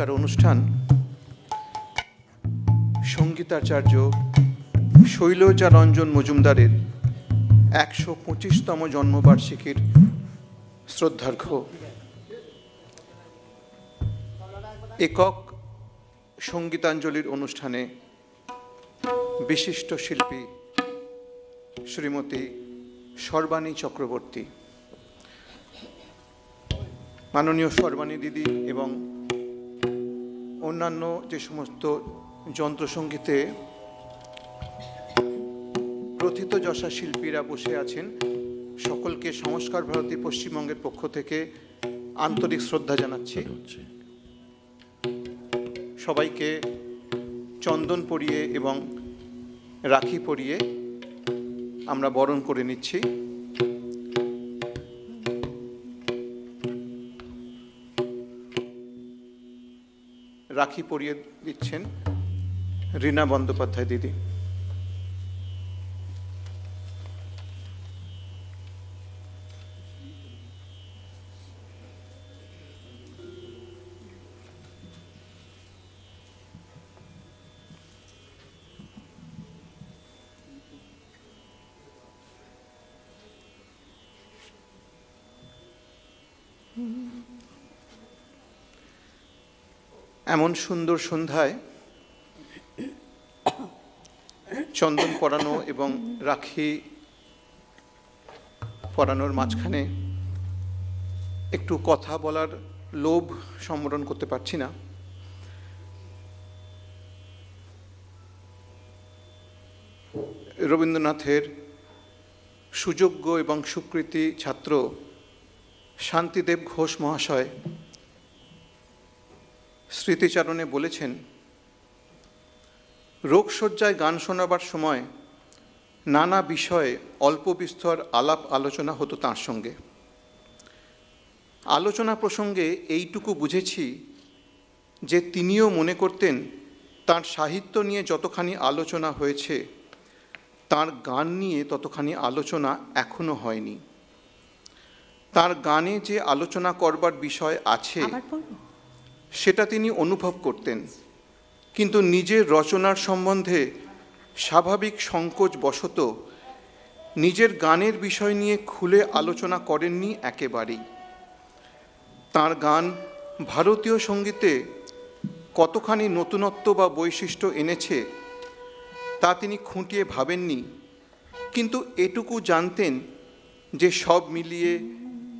আজকের অনুষ্ঠান সঙ্গীতাচার্য শৈলজারঞ্জন মজুমদারের ১২৫তম জন্মবার্ষিকীর শ্রদ্ধার্ঘ্য একক সঙ্গীতাঞ্জলির অনুষ্ঠানে বিশিষ্ট শিল্পী শ্রীমতী সর্বাণী চক্রবর্তী, মাননীয় সর্বাণী দিদি এবং অন্যান্য যে সমস্ত যন্ত্রসঙ্গীতে প্রথিতযশা শিল্পীরা বসে আছেন, সকলকে সংস্কার ভারতী পশ্চিমবঙ্গের পক্ষ থেকে আন্তরিক শ্রদ্ধা জানাচ্ছি। সবাইকে চন্দন পরিয়ে এবং রাখি পরিয়ে আমরা বরণ করে নিচ্ছি। রাখি পরিয়ে দিচ্ছেন রীনা বন্দ্যোপাধ্যায় দিদি। এমন সুন্দর সন্ধ্যায় চন্দন পরানো এবং রাখি পরানোর মাঝখানে একটু কথা বলার লোভ সম্বরণ করতে পারছি না। রবীন্দ্রনাথের সুযোগ্য এবং সুকৃতি ছাত্র শান্তিদেব ঘোষ মহাশয় স্মৃতিচারণে বলেছেন, রোগশয্যায় গান শোনাবার সময় নানা বিষয়ে অল্প বিস্তর আলাপ আলোচনা হতো তাঁর সঙ্গে। আলোচনা প্রসঙ্গে এইটুকু বুঝেছি যে তিনিও মনে করতেন তাঁর সাহিত্য নিয়ে যতখানি আলোচনা হয়েছে, তাঁর গান নিয়ে ততখানি আলোচনা এখনো হয়নি। তাঁর গানে যে আলোচনা করবার বিষয় আছে সেটা তিনি অনুভব করতেন, কিন্তু নিজের রচনার সম্বন্ধে স্বাভাবিক সংকোচ বশত নিজের গানের বিষয় নিয়ে খুলে আলোচনা করেননি একেবারেই। তাঁর গান ভারতীয় সঙ্গীতে কতখানি নতুনত্ব বা বৈশিষ্ট্য এনেছে তা তিনি খুঁটিয়ে ভাবেননি, কিন্তু এটুকু জানতেন যে সব মিলিয়ে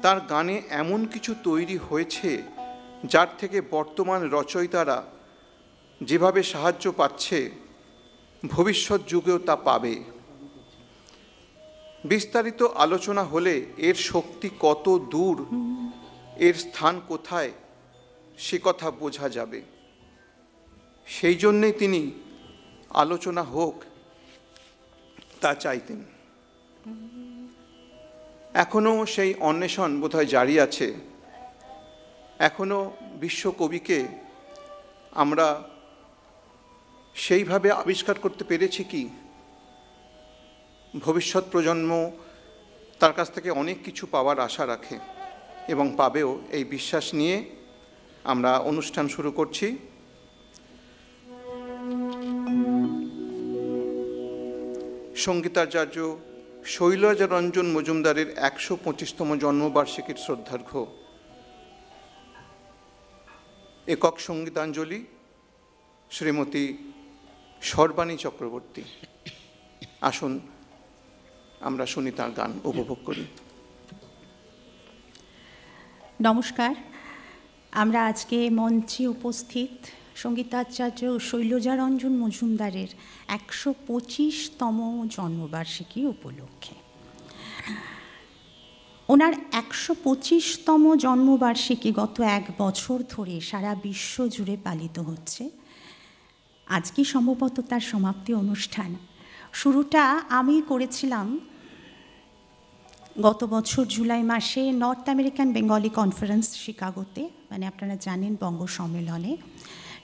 তাঁর গানে এমন কিছু তৈরি হয়েছে যার থেকে বর্তমান রচয়িতারা যেভাবে সাহায্য পাচ্ছে, ভবিষ্যৎ যুগেও তা পাবে। বিস্তারিত আলোচনা হলে এর শক্তি কত দূর, এর স্থান কোথায়, সে কথা বোঝা যাবে। সেই জন্যেই তিনি আলোচনা হোক তা চাইতেন। এখনও সেই অন্বেষণ বোধহয় জারি আছে। এখনও বিশ্বকবিকে আমরা সেইভাবে আবিষ্কার করতে পেরেছি কি, ভবিষ্যৎ প্রজন্ম তার কাছ থেকে অনেক কিছু পাওয়ার আশা রাখে এবং পাবেও, এই বিশ্বাস নিয়ে আমরা অনুষ্ঠান শুরু করছি। সঙ্গীতাচার্য শৈলজারঞ্জন মজুমদারের ১২৫তম জন্মবার্ষিকীর শ্রদ্ধার্ঘ্য একক সঙ্গীতাঞ্জলি শ্রীমতী সর্বাণী চক্রবর্তী। আসুন আমরা শুনি তার গান, উপভোগ করি। নমস্কার। আমরা আজকে মঞ্চে উপস্থিত সঙ্গীতাচার্য শৈলজারঞ্জন মজুমদারের ১২৫তম জন্মবার্ষিকী উপলক্ষে। ওনার ১২৫তম জন্মবার্ষিকী গত ১ বছর ধরে সারা বিশ্ব জুড়ে পালিত হচ্ছে। আজকে সম্ভবত তার সমাপ্তি অনুষ্ঠান। শুরুটা আমি করেছিলাম গত বছর জুলাই মাসে নর্থ আমেরিকান বেঙ্গলি কনফারেন্স শিকাগোতে, মানে আপনারা জানেন বঙ্গ সম্মেলনে।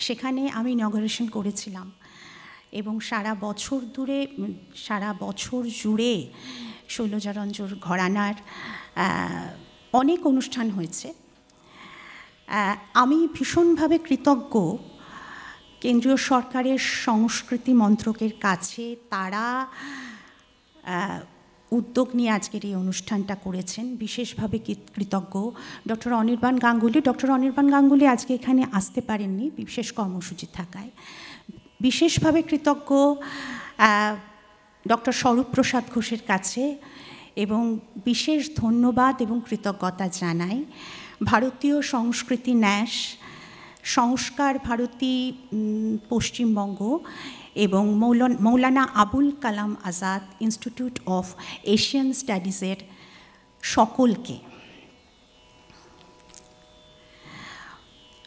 সেখানে আমি ইনগরেশন করেছিলাম এবং সারা বছর জুড়ে শৈলজারঞ্জন ঘরানার অনেক অনুষ্ঠান হয়েছে। আমি ভীষণভাবে কৃতজ্ঞ কেন্দ্রীয় সরকারের সংস্কৃতি মন্ত্রকের কাছে। তারা উদ্যোগ নিয়ে আজকের এই অনুষ্ঠানটা করেছেন, বিশেষভাবে কৃতজ্ঞ ডক্টর অনির্বাণ গাঙ্গুলি। ডক্টর অনির্বাণ গাঙ্গুলি আজকে এখানে আসতে পারেননি বিশেষ কর্মসূচি থাকায়। বিশেষভাবে কৃতজ্ঞ ডক্টর স্বরূপ প্রসাদ ঘোষের কাছে, এবং বিশেষ ধন্যবাদ এবং কৃতজ্ঞতা জানাই ভারতীয় সংস্কৃতি ন্যাস, সংস্কার ভারতী পশ্চিমবঙ্গ এবং Maulana Abul Kalam Azad institute of Asian স্টাডিজের সকলকে।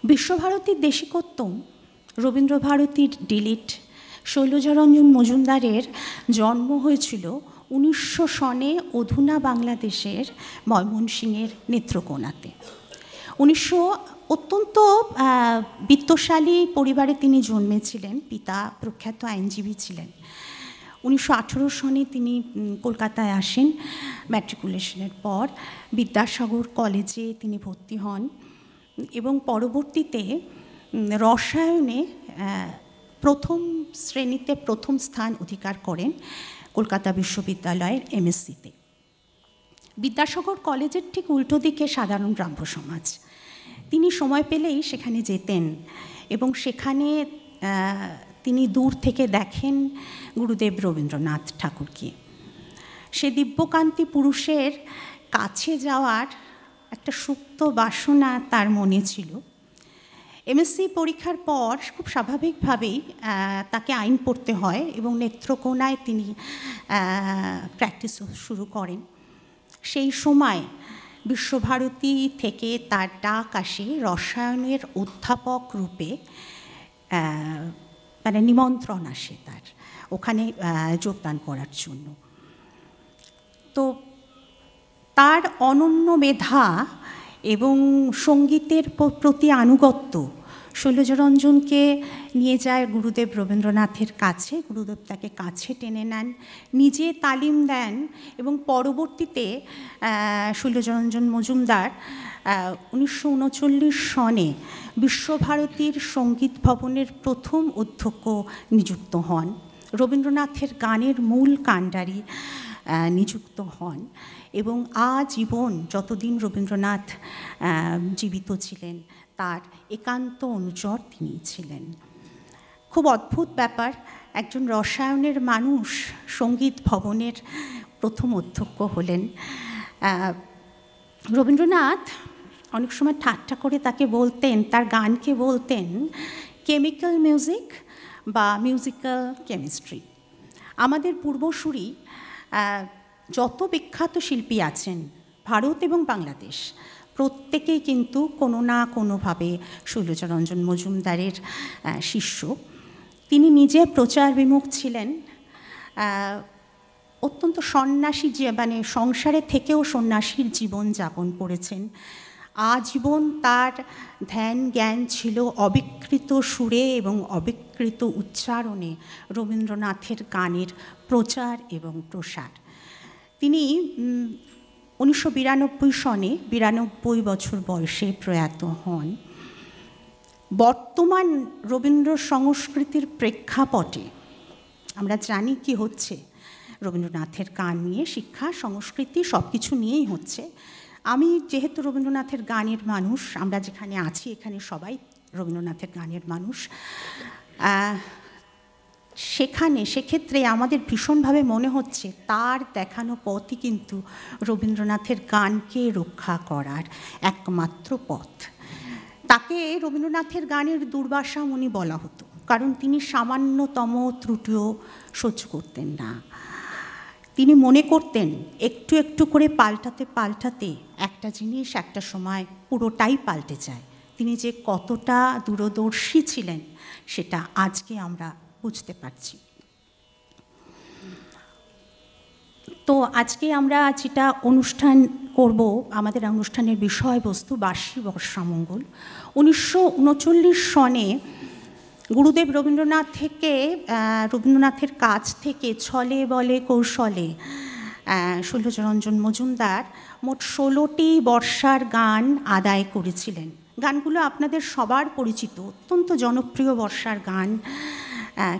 বিশ্বভারতীর দেশিকোত্তম, রবীন্দ্রভারতীর ডিলিট শৈলজারঞ্জন মজুমদারের জন্ম হয়েছিল 1900 সনে অধুনা বাংলাদেশের ময়মনসিংহের নেত্রকোনাতে। অত্যন্ত বিত্তশালী পরিবারে তিনি জন্মেছিলেন। পিতা প্রখ্যাত আইনজীবী ছিলেন। 1918 সনে তিনি কলকাতায় আসেন। ম্যাট্রিকুলেশনের পর বিদ্যাসাগর কলেজে তিনি ভর্তি হন এবং পরবর্তীতে রসায়নে প্রথম শ্রেণীতে প্রথম স্থান অধিকার করেন কলকাতা বিশ্ববিদ্যালয়ের এমএসসিতে। বিদ্যাসাগর কলেজের ঠিক উল্টো দিকে সাধারণ ব্রাহ্ম সমাজ। তিনি সময় পেলেই সেখানে যেতেন এবং সেখানে তিনি দূর থেকে দেখেন গুরুদেব রবীন্দ্রনাথ ঠাকুরকে। সে দিব্যকান্তি পুরুষের কাছে যাওয়ার একটা সুপ্ত বাসনা তার মনে ছিল। এমএসসি পরীক্ষার পর খুব স্বাভাবিকভাবেই তাকে আইন পড়তে হয় এবং নেত্রকোনায় তিনি প্র্যাকটিস শুরু করেন। সেই সময় বিশ্বভারতী থেকে তার ডাক আসে রসায়নের অধ্যাপক রূপে, মানে নিমন্ত্রণ আসে তার ওখানে যোগদান করার জন্য। তো তার অনন্য মেধা এবং সঙ্গীতের প্রতি আনুগত্য শৈলজারঞ্জনকে নিয়ে যায় গুরুদেব রবীন্দ্রনাথের কাছে। গুরুদেব তাকে কাছে টেনে নেন, নিজে তালিম দেন এবং পরবর্তীতে শৈলজারঞ্জন মজুমদার 1939 সনে বিশ্বভারতীর সঙ্গীত ভবনের প্রথম অধ্যক্ষ নিযুক্ত হন। রবীন্দ্রনাথের গানের মূল কাণ্ডারি নিযুক্ত হন এবং আজীবন যতদিন রবীন্দ্রনাথ জীবিত ছিলেন তার একান্ত অনুচর তিনি ছিলেন। খুব অদ্ভুত ব্যাপার, একজন রসায়নের মানুষ সঙ্গীত ভবনের প্রথম অধ্যক্ষ হলেন। রবীন্দ্রনাথ অনেক সময় ঠাট্টা করে তাকে বলতেন, তার গানকে বলতেন কেমিক্যাল মিউজিক বা মিউজিক্যাল কেমিস্ট্রি। আমাদের পূর্বসূরি যত বিখ্যাত শিল্পী আছেন ভারত এবং বাংলাদেশ, প্রত্যেকেই কিন্তু কোনো না কোনোভাবে শৈলজারঞ্জন মজুমদারের শিষ্য। তিনি নিজে প্রচার বিমুখ ছিলেন, অত্যন্ত সন্ন্যাসী, মানে সংসারে থেকেও সন্ন্যাসীর জীবন যাপন করেছেন। আজীবন তার ধ্যান জ্ঞান ছিল অবিকৃত সুরে এবং অবিকৃত উচ্চারণে রবীন্দ্রনাথের গানের প্রচার এবং প্রসার। তিনি 1992 সনে 92 বছর বয়সে প্রয়াত হন। বর্তমান রবীন্দ্র সংস্কৃতির প্রেক্ষাপটে আমরা জানি কি হচ্ছে, রবীন্দ্রনাথের গান নিয়ে শিক্ষা সংস্কৃতি সব কিছু নিয়েই হচ্ছে। আমি যেহেতু রবীন্দ্রনাথের গানের মানুষ, আমরা যেখানে আছি এখানে সবাই রবীন্দ্রনাথের গানের মানুষ, সেক্ষেত্রে আমাদের ভীষণভাবে মনে হচ্ছে তার দেখানো পথই কিন্তু রবীন্দ্রনাথের গানকে রক্ষা করার একমাত্র পথ। তাকে রবীন্দ্রনাথের গানের দুর্বাসা মুনি বলা হতো, কারণ তিনি সামান্যতম ত্রুটিও সহ্য করতেন না। তিনি মনে করতেন একটু একটু করে পাল্টাতে পাল্টাতে একটা জিনিস একটা সময় পুরোটাই পাল্টে যায়। তিনি যে কতটা দূরদর্শী ছিলেন সেটা আজকে আমরা বুঝতে পারছি। তো আজকে আমরা যেটা অনুষ্ঠান করব, আমাদের অনুষ্ঠানের বিষয়বস্তু বার্ষিক বর্ষামঙ্গল। 1939 সনে গুরুদেব রবীন্দ্রনাথের কাছ থেকে ছলে বলে কৌশলে শৈলজারঞ্জন মজুমদার মোট 16টি বর্ষার গান আদায় করেছিলেন। গানগুলো আপনাদের সবার পরিচিত, অত্যন্ত জনপ্রিয় বর্ষার গান,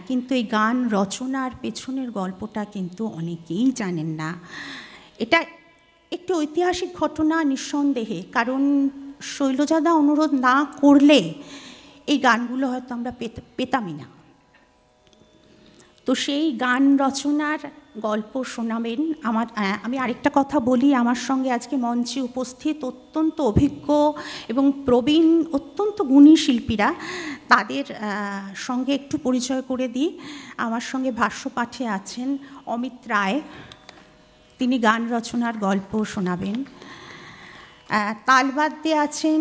কিন্তু এই গান রচনার পেছনের গল্পটা কিন্তু অনেকেই জানেন না। এটা একটি ঐতিহাসিক ঘটনা নিঃসন্দেহে, কারণ শৈলজাদা অনুরোধ না করলে এই গানগুলো হয়তো আমরা পেতামই না। তো সেই গান রচনার গল্প শোনাবেন আমি আরেকটা কথা বলি, আমার সঙ্গে আজকে মঞ্চে উপস্থিত অত্যন্ত অভিজ্ঞ এবং প্রবীণ অত্যন্ত গুণী শিল্পীরা, তাদের সঙ্গে একটু পরিচয় করে দিই। আমার সঙ্গে ভাষ্যপাঠে আছেন অমিত রায়, তিনি গান রচনার গল্প শোনাবেন। তালবাদ্যে আছেন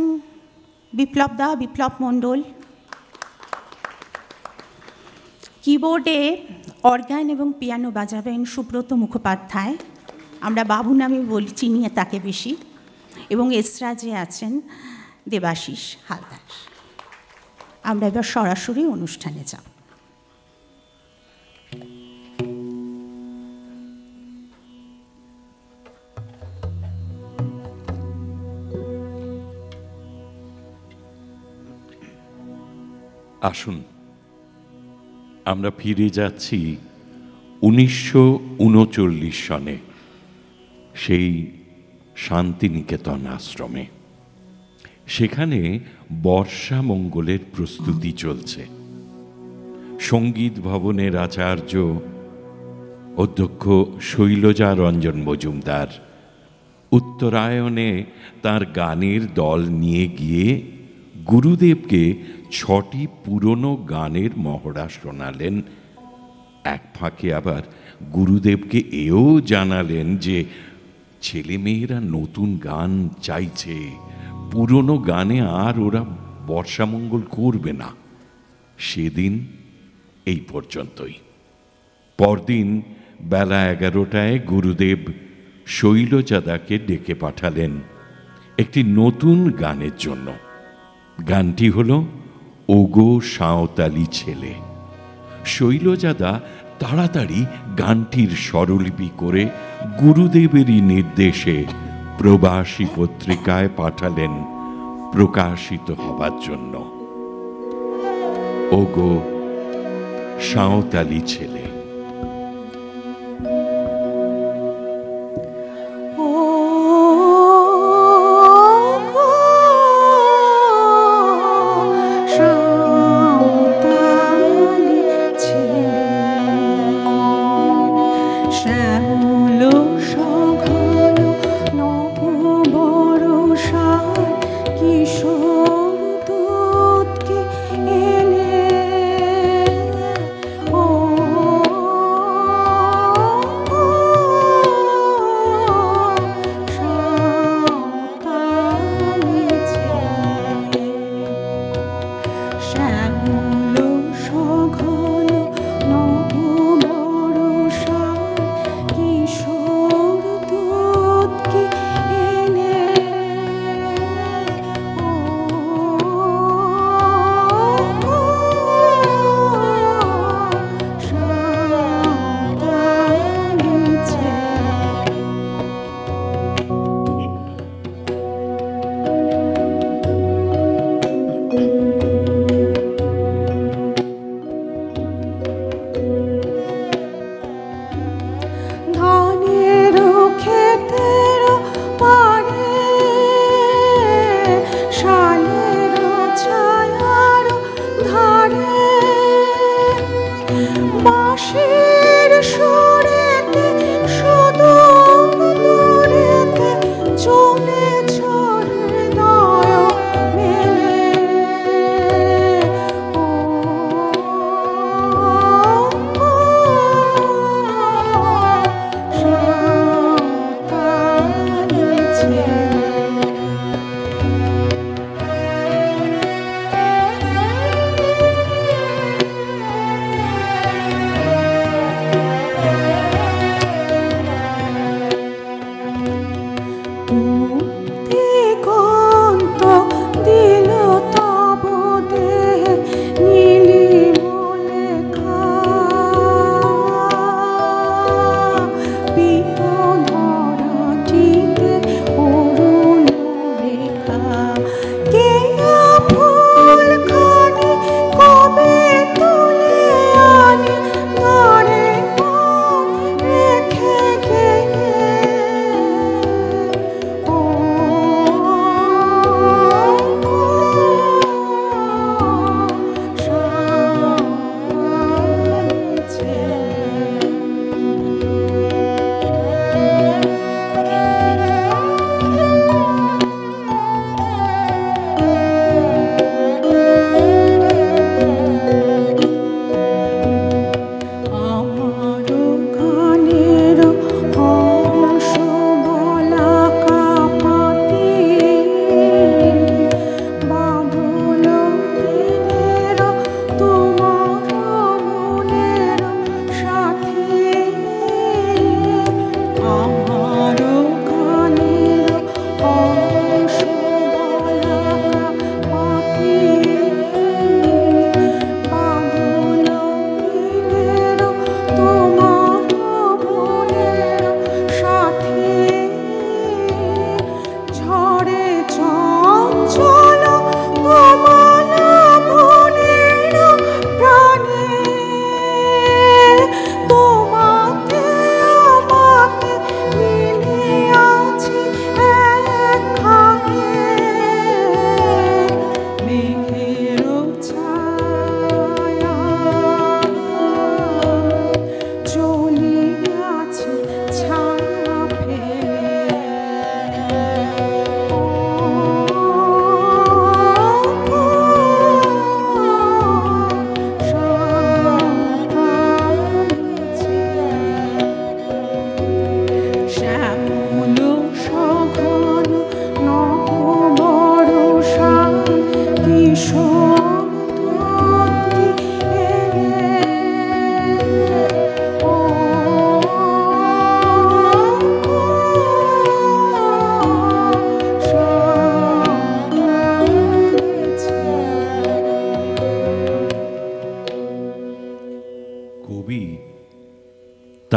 বিপ্লব মণ্ডল, কিবোর্ডে অর্গান এবং পিয়ানো বাজাবেন সুব্রত মুখোপাধ্যায়, আমরা বাবু নামে চিনি তাকে বেশি, এবং এসরাজে আছেন দেবাশিস হালদার। আমরা এবার সরাসরি অনুষ্ঠানে যাব। আসুন, আমরা ফিরে যাচ্ছি 1939 সনে, সেই শান্তিনিকেতন আশ্রমে। সেখানে বর্ষা মঙ্গলের প্রস্তুতি চলছে। সঙ্গীত ভবনের আচার্য অধ্যক্ষ শৈলজা রঞ্জন মজুমদার উত্তরায়ণে তার গানের দল নিয়ে গিয়ে গুরুদেবকে 6টি পুরনো গানের মহড়া শোনালেন। এক ফাঁকে আবার গুরুদেবকে এও জানালেন যে ছেলেমেয়েরা নতুন গান চাইছে, পুরনো গানে আর ওরা বর্ষামঙ্গল করবে না। সেদিন এই পর্যন্তই। পরদিন বেলা 11টায় গুরুদেব শৈলজাদাকে ডেকে পাঠালেন একটি নতুন গানের জন্য। গানটি হল ওগো সাঁওতালি ছেলে। শৈলজাদা তাড়াতাড়ি গানটির স্বরলিপি করে গুরুদেবেরই নির্দেশে প্রবাসী পত্রিকায় পাঠালেন প্রকাশিত হবার জন্য। ওগো সাঁওতালি ছেলে।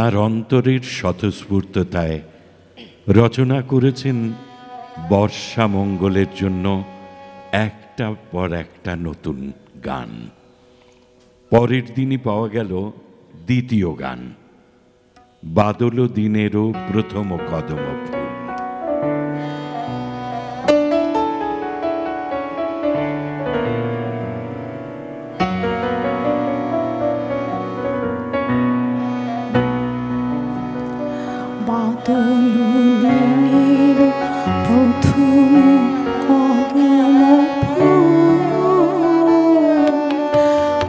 তার অন্তরের স্বতঃস্ফূর্ততায় রচনা করেছেন বর্ষামঙ্গলের জন্য একটা পর একটা নতুন গান। পরের দিনই পাওয়া গেল দ্বিতীয় গান, বাদল দিনেরও প্রথম কদম ফুল। বাদল দিনের প্রথম কদম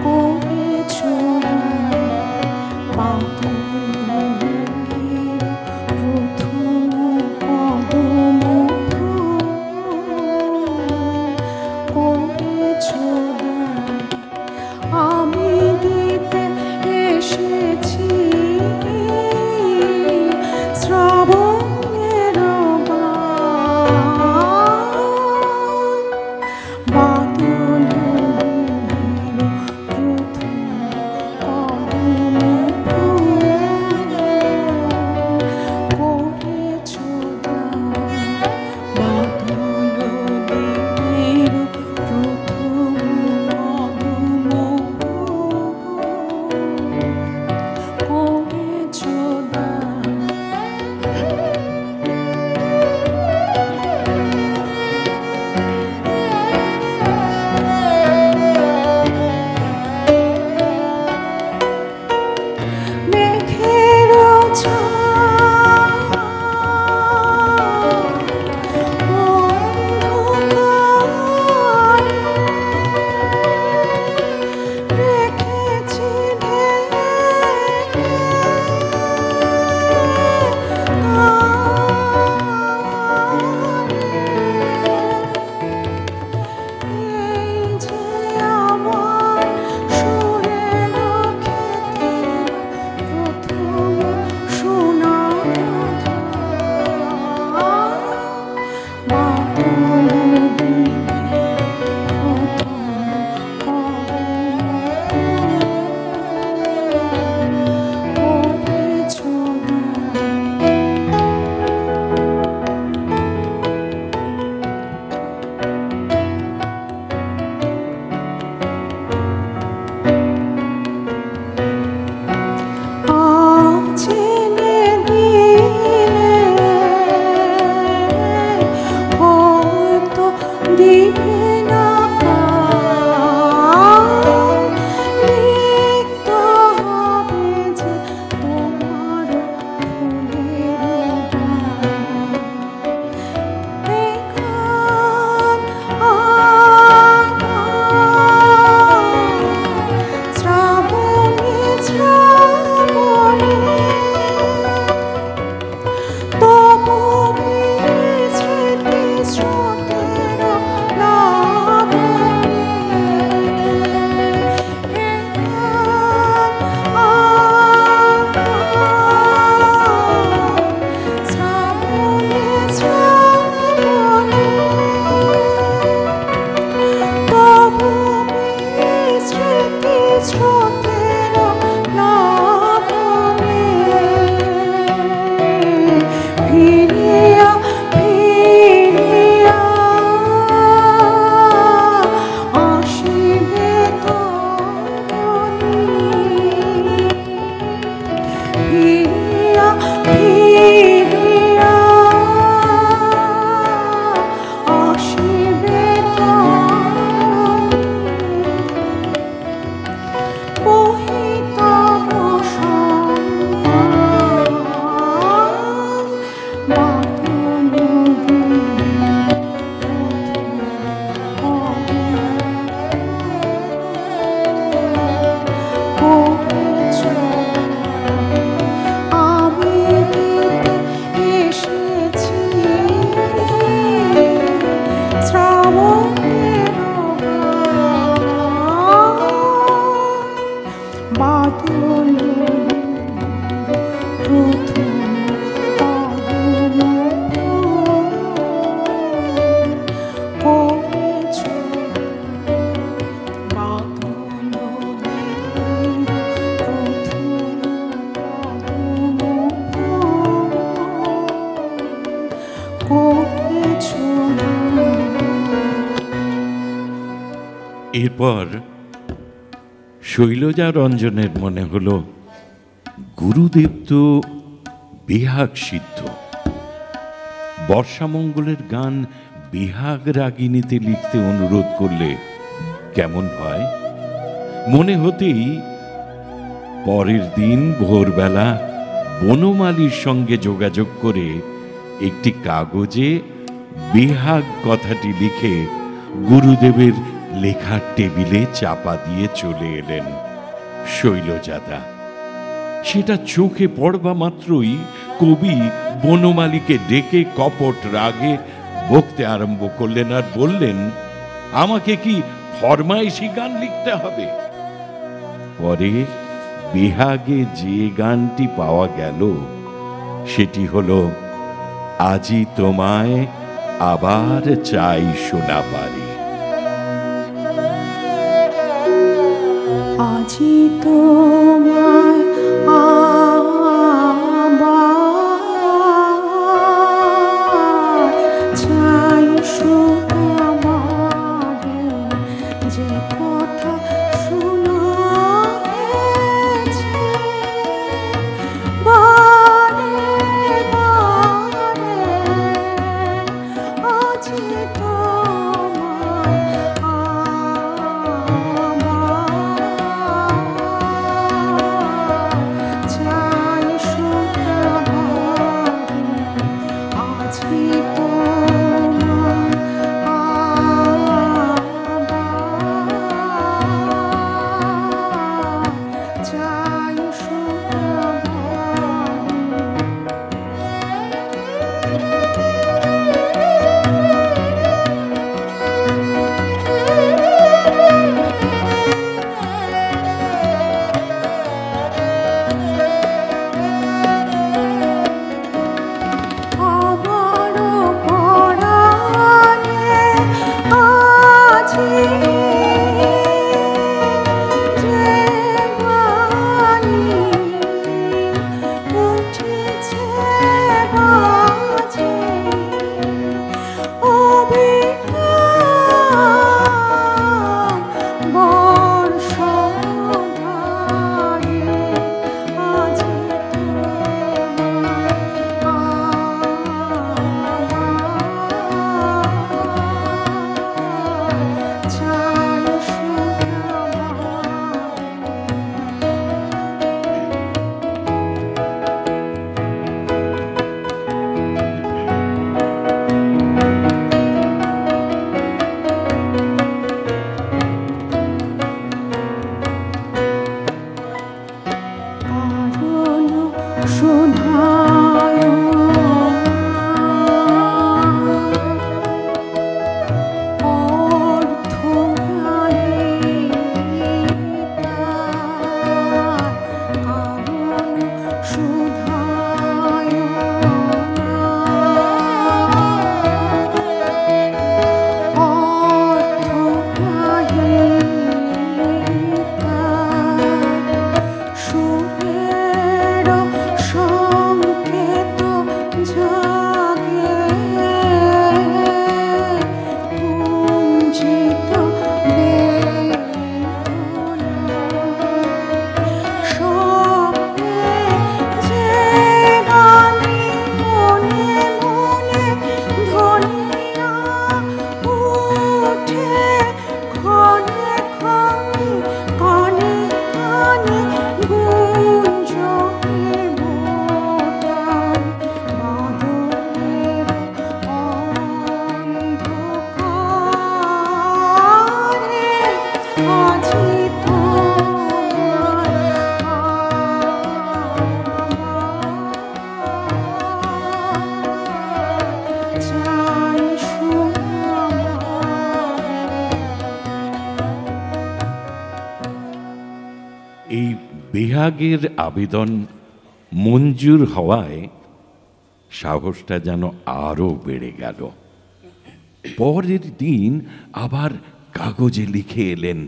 করেছ, বাদল দিনের প্রথম কদম করেছ, আমি দিতে এসেছি শ্রাবণের বাদল প্রথম কদম করেছ, বাদল প্রথম কদম করেছ। মেঘের ছায়া অন্ধকারে রেখেছি এই যে আমার সুরের খেতে প্রথম শোনা বাদল দিনের প্রথম কদম করেছ। চেনে দিলে হয়তো দিবে না, লিখত হবে যে তোমার ফুলের গান। এই গান শ্রাবণে শ্রাবণে তবু স্মৃতি স্রোতের এরপর শৈলজা রঞ্জনের মনে হলো গুরুদেব তো বেহাগ সিদ্ধ, বর্ষামঙ্গলের গান বেহাগ রাগিনীতে লিখতে অনুরোধ করলে কেমন হয়। মনে হতেই পরের দিন ভোরবেলা বনমালীর সঙ্গে যোগাযোগ করে একটি কাগজে বেহাগ কথাটি লিখে গুরুদেবের লেখার টেবিলে চাপা দিয়ে চলে এলেন শৈলজাদা। সেটা চোখে পড়বা মাত্রই কবি বনমালীকে ডেকে কপট রাগে বকতে আরম্ভ করলেন আর বললেন, আমাকে কি ফরমাইশি গান লিখতে হবে? পরে বেহাগে যে গানটি পাওয়া গেল সেটি হলো, আজি তোমায় আবার চাই শোনা পারি। আজি তোমায় আবার চাই শোনা পারি, যে কথা শোনা হয়েছে বারে বারে। আজি তোমায় চাই শোনা পারি, আজি তোমায় চাই শোনা আমারও পরাণে আজি যে বাণী উঠেছে বাজে, অবিরাম বর্ষধারে। আজি চাই শোনা কারণ শোধায় অর্থ গায়ে তার, কারণ শোধায় অর্থ গায়ে তার, সুরের সংকেত জাগে কুঞ্চিত বেদনা। স্বপ্নে যে বাণী মনে মনে ধ্বনিয়া উঠে ক্ষণে ক্ষণে কানে কানে গুঞ্জনে বোতাম বাদলের অন্ধকারে। আজি তোমায় চাই শোনা এই বেহাগের আবেদন মঞ্জুর হওয়ায় সাহসটা যেন আরো বেড়ে গেল। পরের দিন আবার কাগজে লিখে এলেন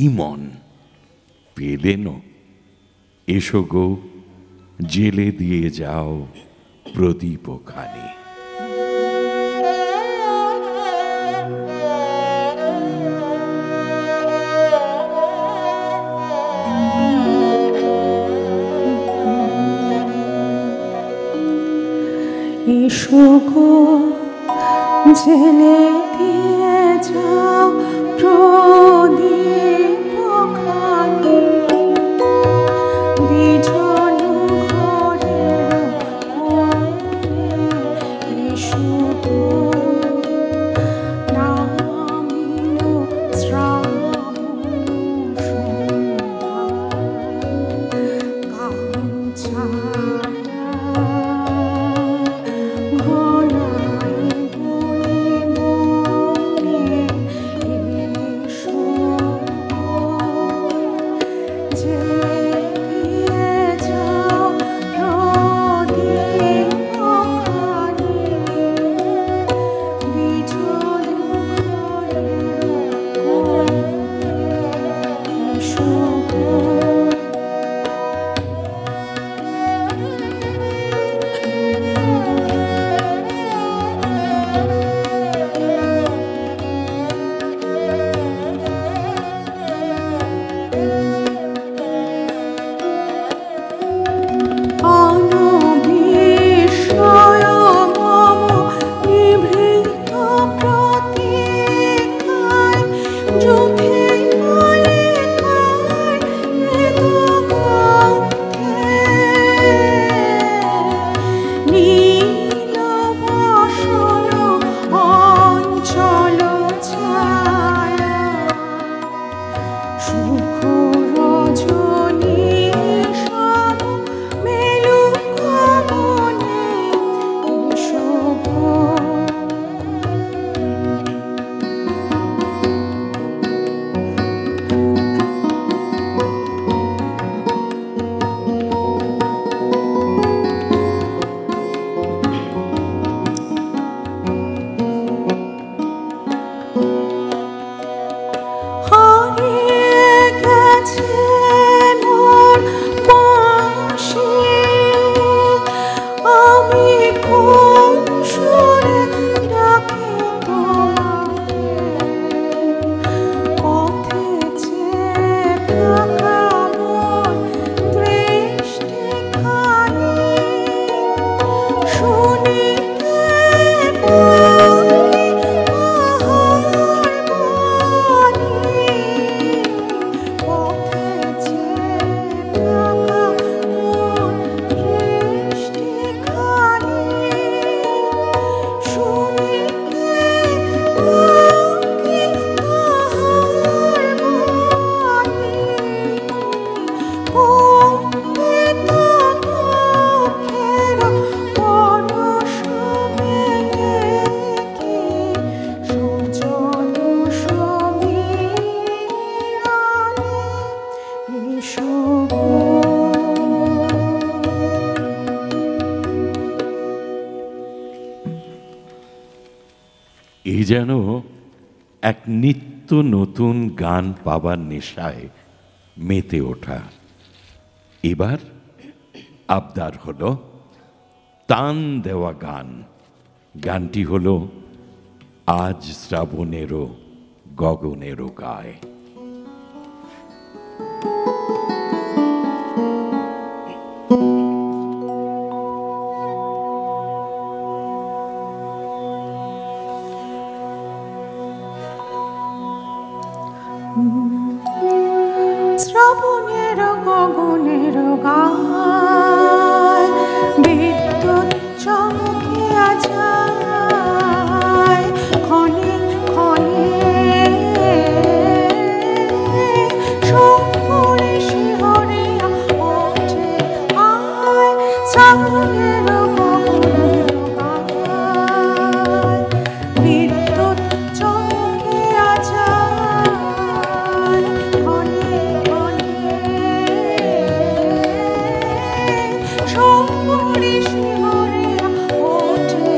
ইমন, পেলেনও, এসো গো জেলে দিয়ে যাও প্রদীপখানি। এসো গো জেলে দিয়ে যাও প্রদীপ খানি, বিজন ঘরের কোণে এসো গো, নামিল শ্রাবণ সন্ধ্যা, গামছায়া ঘনায় বনে বনে এসো গো, জেলে দিয়ে যাও প্রদীপ খানি, বিজন ঘরের কোণে এসো গো। অনবিস্ময় মম নিভৃত প্রতীক্ষায়, যুথে নলিকায় মৃদুগন্ধে, নীল বসন অঞ্চল ছায়া, সুখ রজনী সম মেলুক মনে এসো গো। হারিয়ে গেছে মোর বাঁশি, আমি কোন সুরে ডাকি তোমাকে, পথে চেয়ে থাকা মোর দৃষ্টিখানি, শুনিতে পাখি তাহার বাণী, পথে চেয়ে থাকা মোর দৃষ্টিখানি, শুনিতে পাখি তাহার বাণী, কম্পিত বক্ষের পরশ মেলে কি সজল সমীরণে এসো গো। এই যেন এক নিত্য নতুন গান পাবার নেশায় মেতে ওঠা। এবার আবদার হলো তান দেওয়া গান। গানটি হলো আজ শ্রাবণেরও গগনেরও গায়। শ্রাবণের গগনের গায়, বিদ্যুৎ চমকিয়া যায় ক্ষণে ক্ষণে, শঙ্কুরে শিহরিয়া ওঠে আয়, শ্রাবণের গগনের গায়, বিদ্যুৎ চমকিয়া যায় ক্ষণে ক্ষণে, শঙ্কুরে শিহরিয়া ওঠে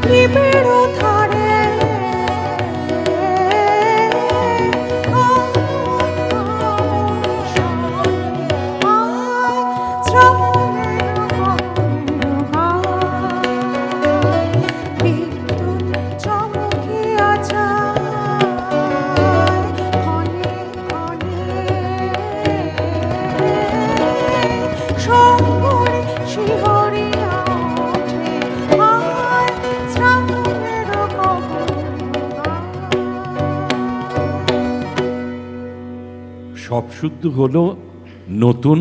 নিবিড় ধারে সব শুদ্ধ হলো নতুন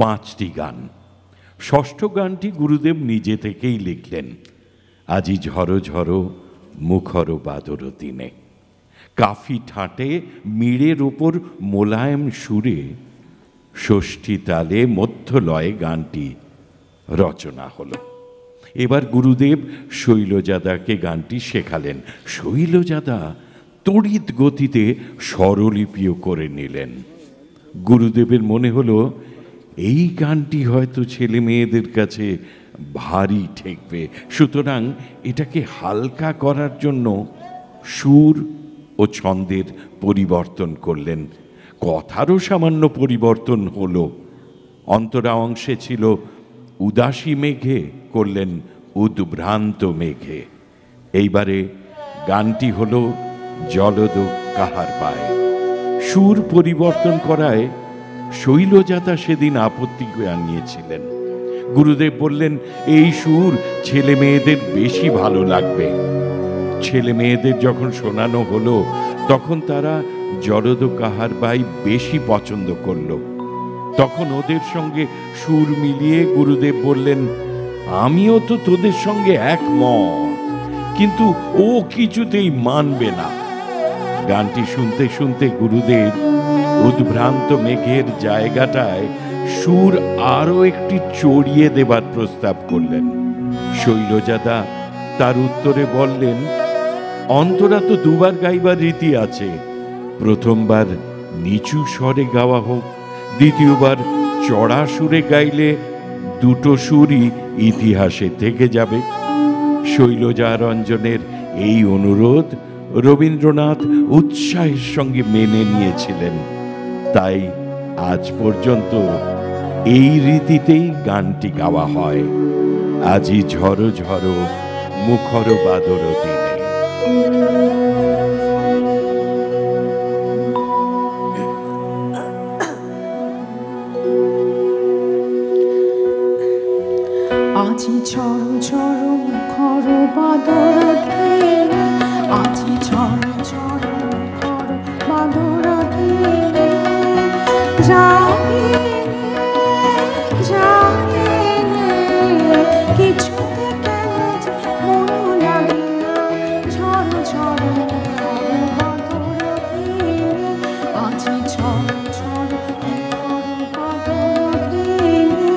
5টি গান। ষষ্ঠ গানটি গুরুদেব নিজে থেকেই লিখলেন, আজি ঝড়ো ঝড়ো মুখর বাদর দিনে। কাফি ঠাটে মিড়ের ওপর মোলায়েম সুরে ষষ্ঠী তালে মধ্য লয়ে গানটি রচনা হলো। এবার গুরুদেব শৈলজাদাকে গানটি শেখালেন। শৈলজাদা তড়িৎ গতিতে স্বরলিপিও করে নিলেন। গুরুদেবের মনে হলো এই গানটি হয়তো ছেলে মেয়েদের কাছে ভারী ঠেকবে, সুতরাং এটাকে হালকা করার জন্য সুর ও ছন্দের পরিবর্তন করলেন। কথারও সামান্য পরিবর্তন হলো। অন্তরা অংশে ছিল উদাসী মেঘে, করলেন উদ্ভ্রান্ত মেঘে। এইবারে গানটি হলো জলদ কাহার পায়। সুর পরিবর্তন করায় শৈলজাদা সেদিন আপত্তি জানিয়েছিলেন। গুরুদেব বললেন, এই সুর ছেলে মেয়েদের বেশি ভালো লাগবে। ছেলে মেয়েদের যখন শোনানো হলো তখন তারা জলদ কাহার পাই বেশি পছন্দ করলো। তখন ওদের সঙ্গে সুর মিলিয়ে গুরুদেব বললেন, আমিও তো তোদের সঙ্গে একমত, কিন্তু ও কিছুতেই মানবে না। গানটি শুনতে শুনতে গুরুদেব উদ্ভ্রান্ত মেঘের জায়গাটায় সুর আরো একটি চড়িয়ে দেবার প্রস্তাব করলেন। শৈলজাদা তার উত্তরে বললেন, অন্তরা তো দুবার গাইবার রীতি আছে, প্রথমবার নিচু স্বরে গাওয়া হোক, দ্বিতীয়বার চড়া সুরে গাইলে দুটো সুরই ইতিহাসে থেকে যাবে। শৈলজারঞ্জনের এই অনুরোধ রবীন্দ্রনাথ উৎসাহের সঙ্গে মেনে নিয়েছিলেন। তাই আজ পর্যন্ত এই রীতিতেই গানটি গাওয়া হয়, আজি ঝড়ো ঝড়ো মুখর বাদর দিনে। আজি ঝড় ঝড় মুখর বাদর দিনে, আজি ঝড় ঝড় মুখর বাদর দিনে, জানিনে কিছুতে কেন যে মন লাগে না, ঝড় ঝড় মুখর বাদর দিনে, আজি ঝড় ঝড় মুখর বাদর দিনে।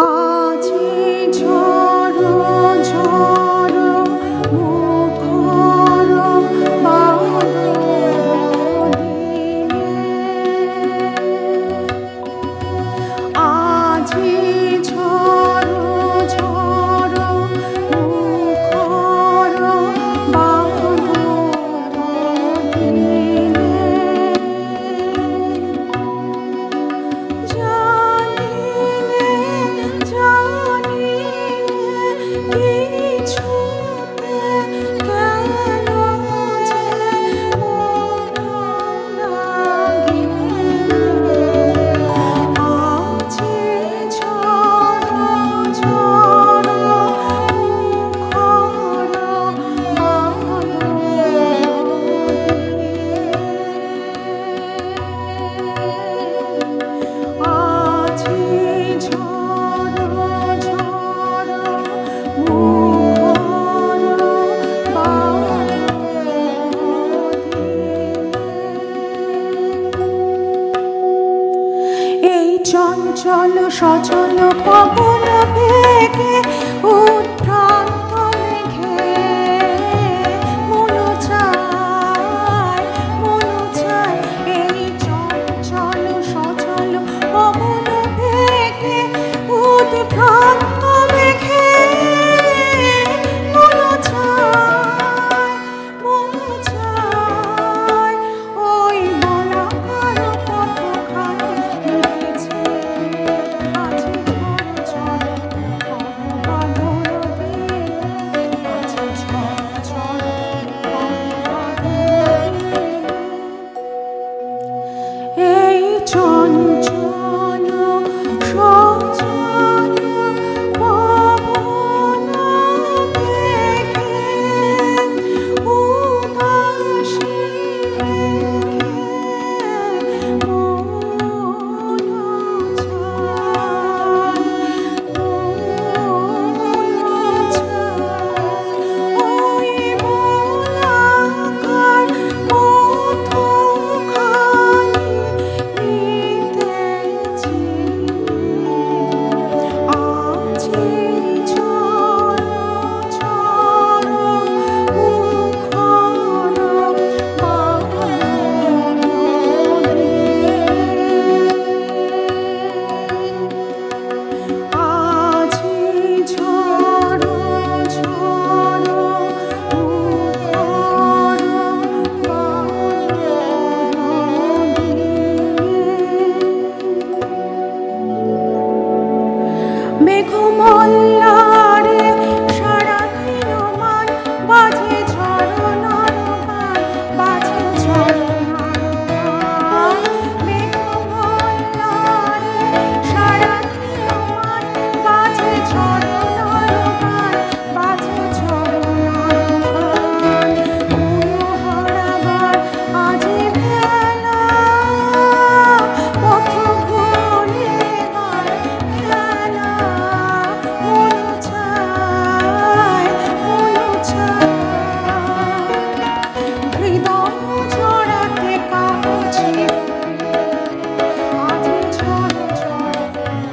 আজি ঝড় ঝড় মল্লারে সারাদিন মান বাজে ঝরনার গান, বাজে ঝরনার গান। মেঘ মল্লারে সারাদিন মান বাজে ঝরনার গান, বাজে ঝরনার গান। মনোহারাবার আজি ভেলা, পথ ভুলে আর খেলা। মন চায়, মন চায়, হৃদয় জড়াতে কাছে আজি ঝড় ঝড়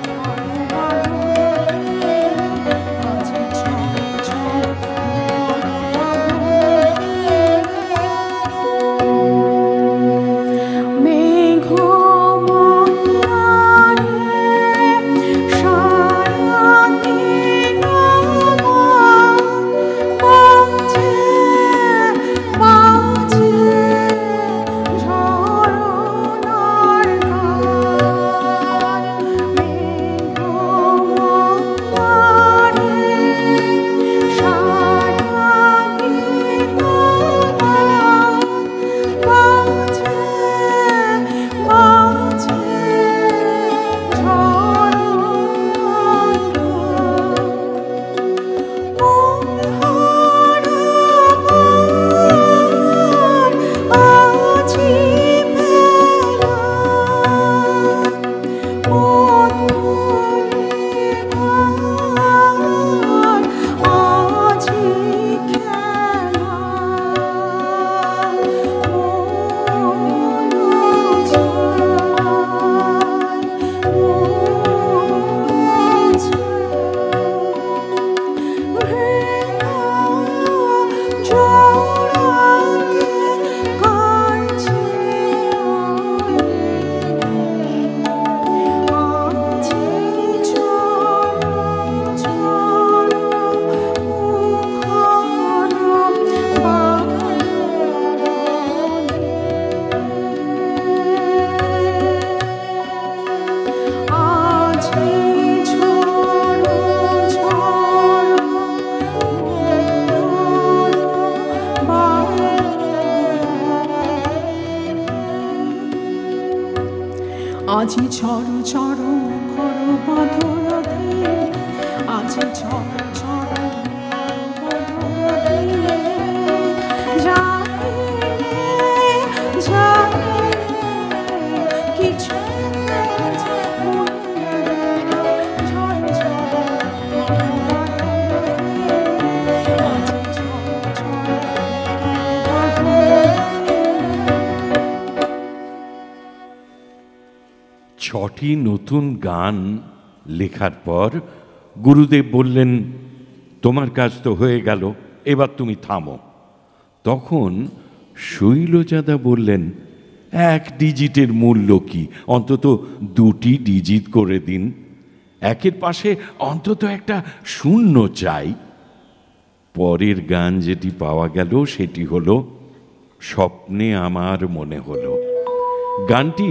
করে বাদল, আজি ঝড় ঝড় করে বাদল। মেঘ মল্লারে সারাদিন মান বাজে বাজে ঝরনার গান। মেঘ মল্লারে সারাদিন মান বাজে বাজে ঝরনার গান। মন হারাবার আজি ভেলা, পথ ভুলিবার আজি খেলা। মন চায়, মন চায়, জড়াতে কাছে আজি ঝড় ঝড় মুখর বাদলে। আজি ঝড় ঝড় মুখর বাদলে। আজি ঝড় ঝড় মুখর বাদল দিলে, আজি ঝড় ঝড় মুখর বাদল দিলে। জানিলে জানিলে কিছু যে মনে না, ঝড় ঝড় মুখর বাদল দিলে, আজি ঝড় ঝড় মুখর বাদল। 6টি নতুন গান লেখার পর গুরুদেব বললেন, তোমার কাজ তো হয়ে গেল, এবার তুমি থামো। তখন শৈলজাদা বললেন, 1 ডিজিটের মূল্য কি, অন্তত 2টি ডিজিট করে দিন। 1-এর পাশে অন্তত একটা শূন্য চাই। পরের গান যেটি পাওয়া গেল সেটি হলো স্বপ্নে আমার মনে হলো। গানটি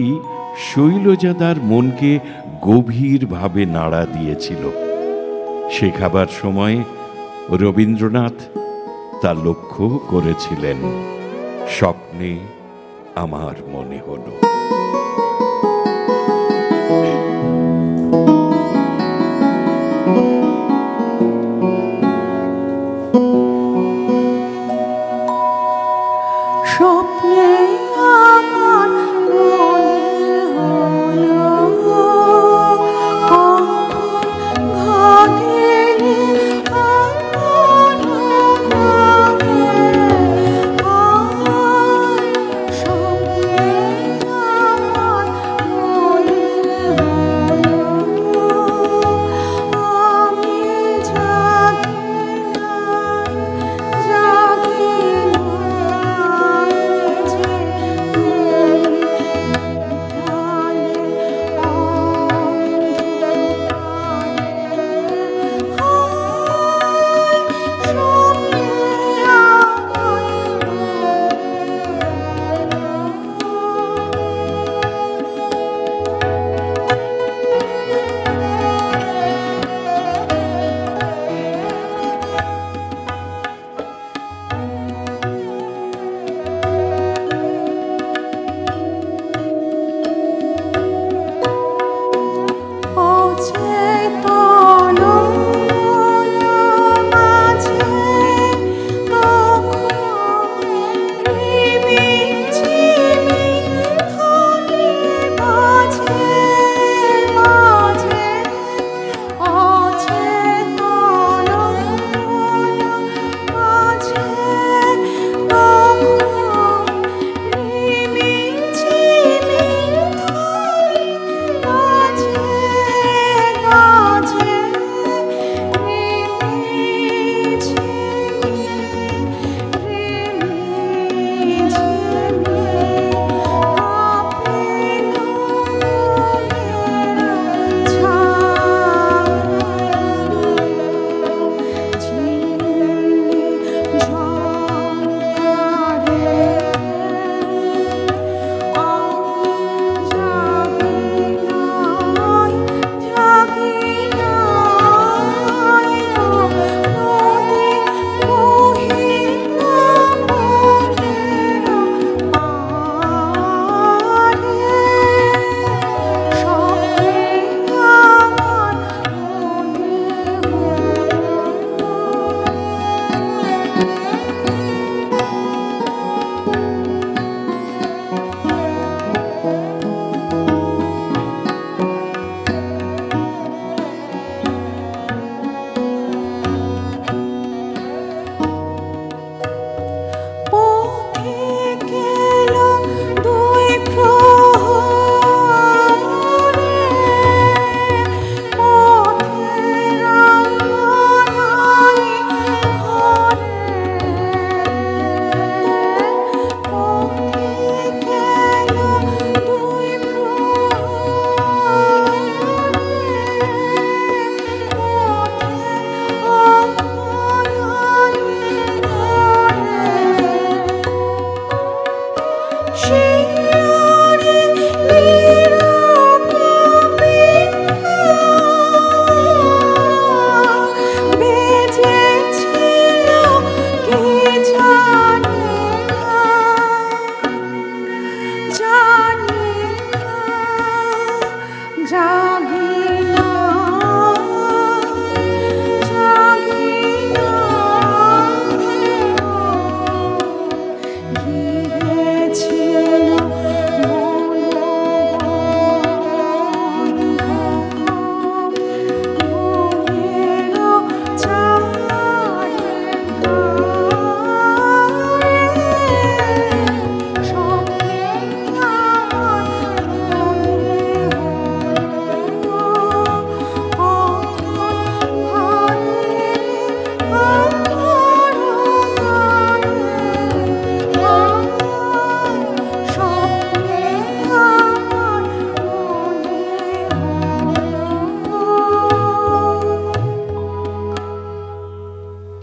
শৈলজাদার মনকে গভীরভাবে নাড়া দিয়েছিল। শেখাবার সময় রবীন্দ্রনাথ তা লক্ষ্য করেছিলেন। স্বপ্নে আমার মনে হলো। স্বপ্নে আমার মনে হলো, কখন ঘাটেলে আমার নামে, স্বপ্নে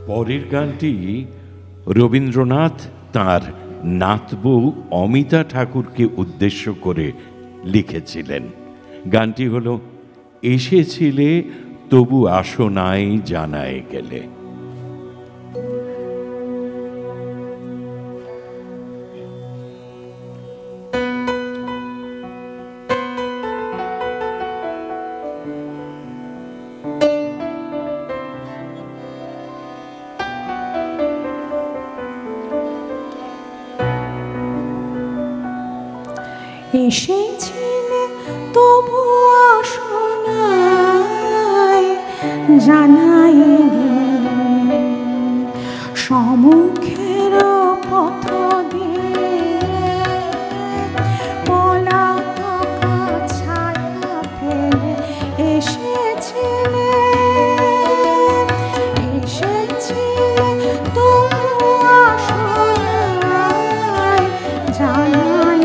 পরের গানটি রবীন্দ্রনাথ তাঁর নাতবউ অমিতা ঠাকুরকে উদ্দেশ্য করে লিখেছিলেন। গানটি হল এসেছিলে তবু আসো নাই জানায় গেলে। এসেছিলে তবু আসো নাই জানাই গেলে, সম্মুখের পথ দিয়ে পলাতকা ছায়া ফেলে এসেছিলে, এসেছিলে তবু আসো নাই জানাই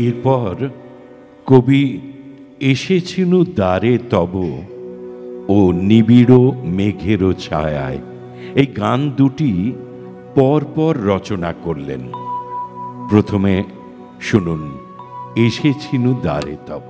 এরপর কবি এসেছিনু দ্বারে তব ও নিবিড় মেঘেরও ছায়ায়, এই গান দুটি পরপর রচনা করলেন। প্রথমে শুনুন এসেছিনু দ্বারে তব।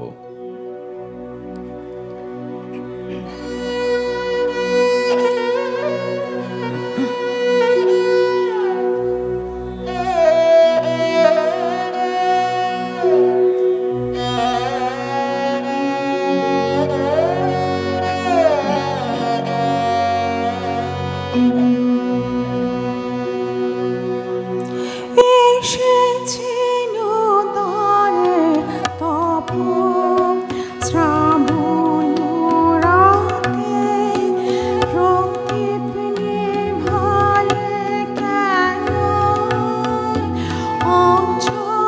joy.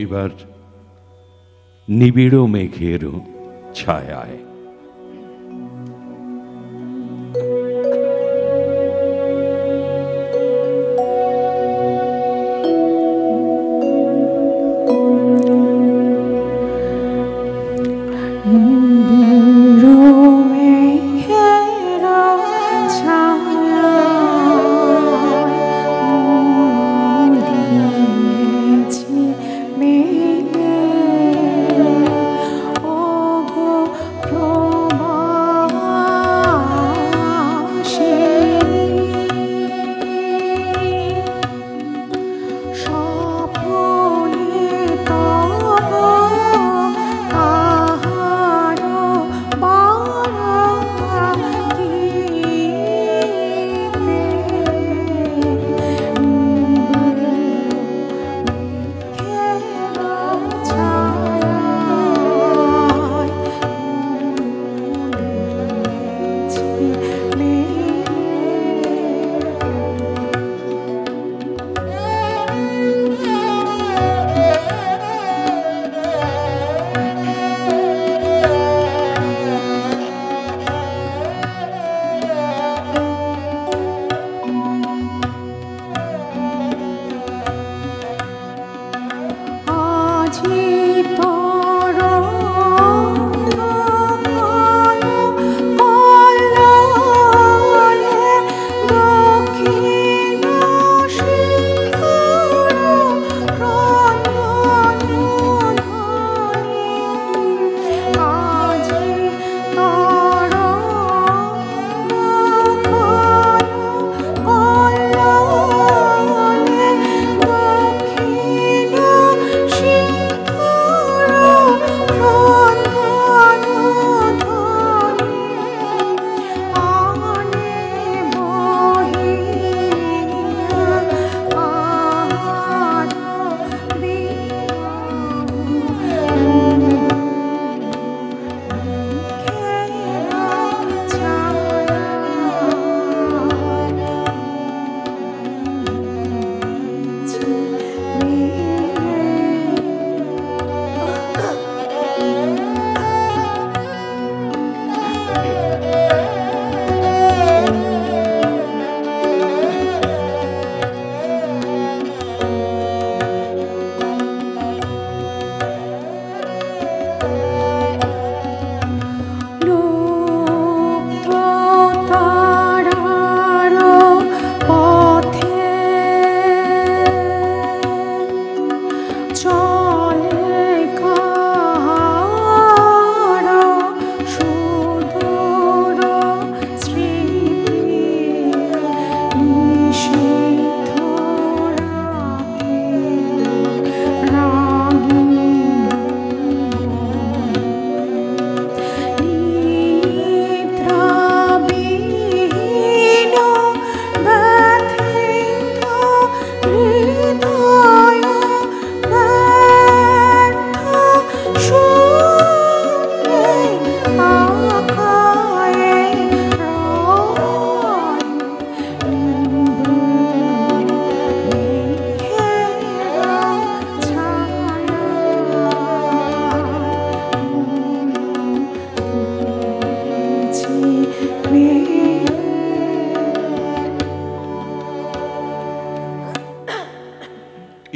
এবার নিবিড় মেঘের ছায়ায়।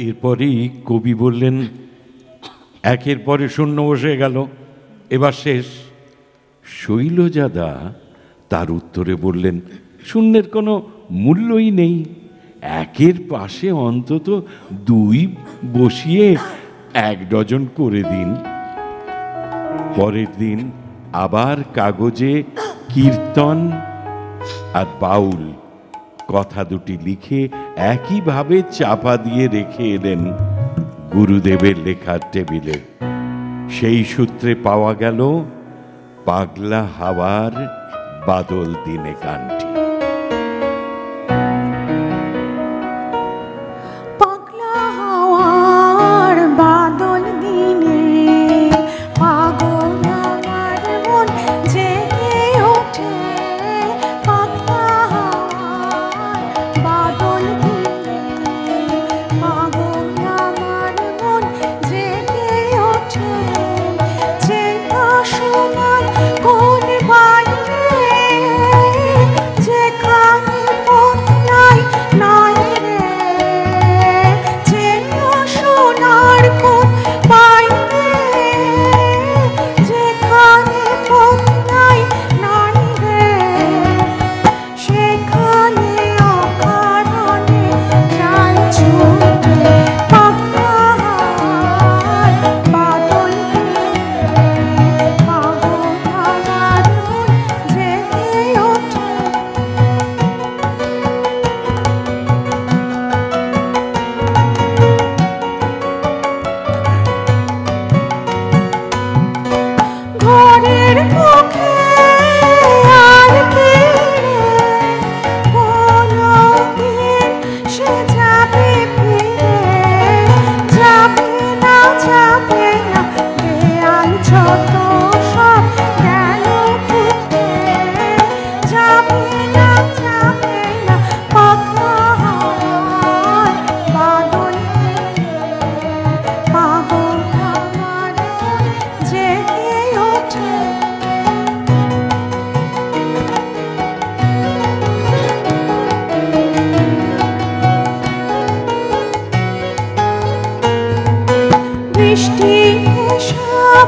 এরপরেই কবি বললেন, একের পরে শূন্য বসে গেল, এবার শেষ। শৈলজাদা তার উত্তরে বললেন, শূন্যের কোনো মূল্যই নেই, একের পাশে অন্তত দুই বসিয়ে 1 ডজন করে দিন। পরের দিন আবার কাগজে কীর্তন আর বাউল কথা দুটি লিখে একইভাবে চাপা দিয়ে রেখে এলেন গুরুদেবের লেখার টেবিলে। সেই সূত্রে পাওয়া গেল পাগলা হাওয়ার বাদল দিনে গানটি। পাগলা হাওয়ার বাদল দিনে পাগল আমার মন জেগে ওঠে, পাগলা হাওয়ার বাদল দিনে পাগল আমার মন জেগে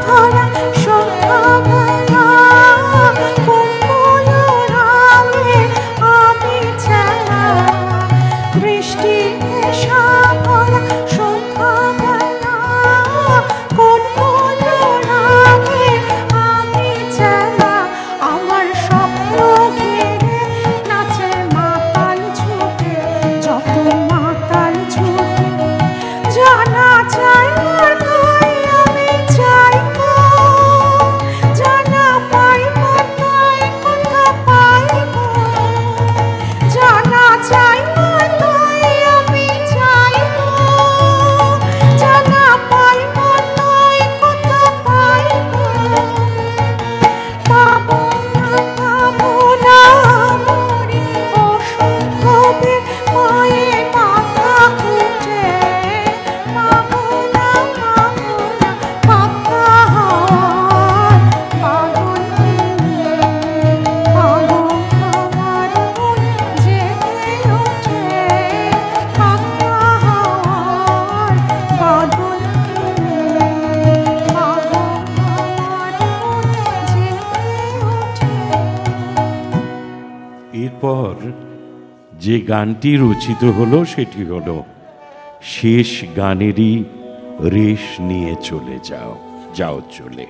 ভরা সন্ধ্যাবেলা কোমল রাঙে আমি চেলা বৃষ্টি নেশা ভরা সন্ধ্যাবেলা কোমল রাঙে আমি চেলা আমার স্বপ্ন ঘিরে নাচে মাতাল ঝুঁকে যত মাতাল ঝুঁকে জানা চাই আর তাই আমি চাইব জানা পাইব তাই কথা পাইব জানা চাই আর তাই আমি চাইব জানা পাইব তাই কথা পাইব পাবো না মরি অসম্ভবে মায়ে মাথা উঠে পাবো না পাক্কা হাওয়ার পাগল নিয়ে পাবো আমার মন জেগে ওঠে পাক্কা হাওয়ার পাগল নিয়ে পাবো আমার মন জেগে ওঠে। এরপর যে গানটি রচিত হলো সেটি হলো শেষ গানেরই রেশ নিয়ে চলে যাও যাও চলে।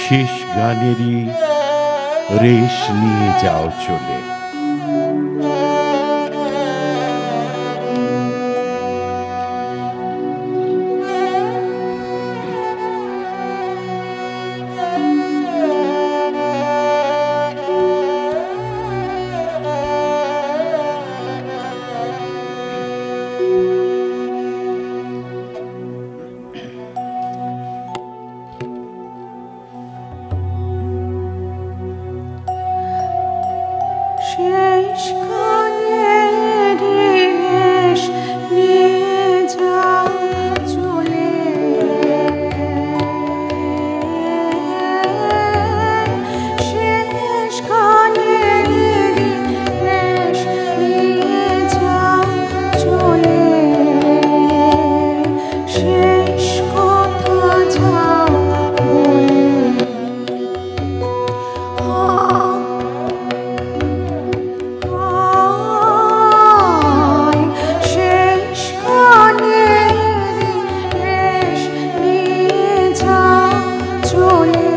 শেষ গানেরই রেশ নিয়ে যাও চলে। শেষ গানেরই রেশ নিয়ে যাও চলে শেষ গানেরই রেশ নিয়ে যাও চলে শেষ কথা যাও বলে শেষ গানেরই রেশ নিয়ে যাও চলে